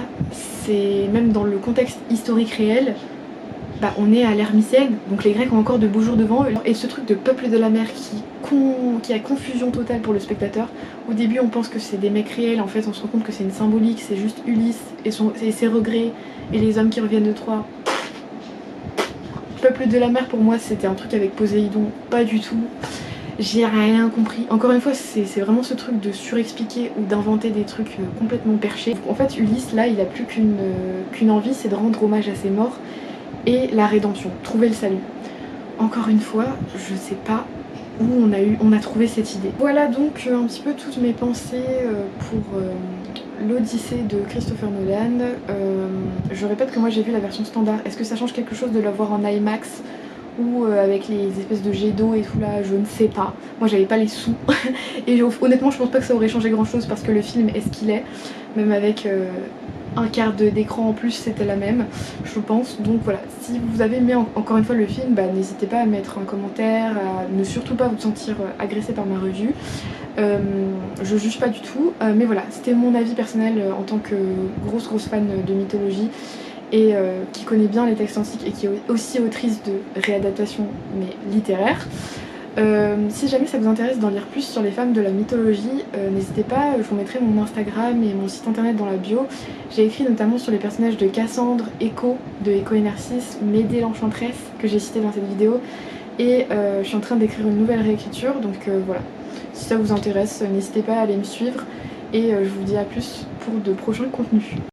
c'est même dans le contexte historique réel, bah, on est à l'ère mycène, donc les Grecs ont encore de beaux jours devant eux. Et ce truc de peuple de la mer qui a confusion totale pour le spectateur. Au début on pense que c'est des mecs réels, en fait on se rend compte que c'est une symbolique, c'est juste Ulysse et ses regrets et les hommes qui reviennent de Troie. Peuple de la mer pour moi c'était un truc avec Poséidon, pas du tout. J'ai rien compris. Encore une fois, c'est vraiment ce truc de surexpliquer ou d'inventer des trucs complètement perchés. En fait, Ulysse, là, il a plus qu'une envie, c'est de rendre hommage à ses morts et la rédemption, trouver le salut. Encore une fois, je sais pas où on a trouvé cette idée. Voilà donc un petit peu toutes mes pensées pour l'Odyssée de Christopher Nolan. Je répète que moi j'ai vu la version standard. Est-ce que ça change quelque chose de la voir en IMAX ou avec les espèces de jets d'eau et tout là, je ne sais pas. Moi j'avais pas les sous et honnêtement je pense pas que ça aurait changé grand chose parce que le film est ce qu'il est, même avec un quart d'écran en plus c'était la même, je pense. Donc voilà, si vous avez aimé encore une fois le film, bah, n'hésitez pas à mettre un commentaire, à ne surtout pas vous sentir agressé par ma revue. Je juge pas du tout, mais voilà, c'était mon avis personnel en tant que grosse fan de mythologie et qui connaît bien les textes antiques et qui est aussi autrice de réadaptations mais littéraires. Si jamais ça vous intéresse d'en lire plus sur les femmes de la mythologie, n'hésitez pas, je vous mettrai mon Instagram et mon site internet dans la bio. J'ai écrit notamment sur les personnages de Cassandre, Echo, de Echo et Narcisse, Médée l'Enchanteresse, que j'ai cité dans cette vidéo, et je suis en train d'écrire une nouvelle réécriture, donc voilà. Si ça vous intéresse, n'hésitez pas à aller me suivre, et je vous dis à plus pour de prochains contenus.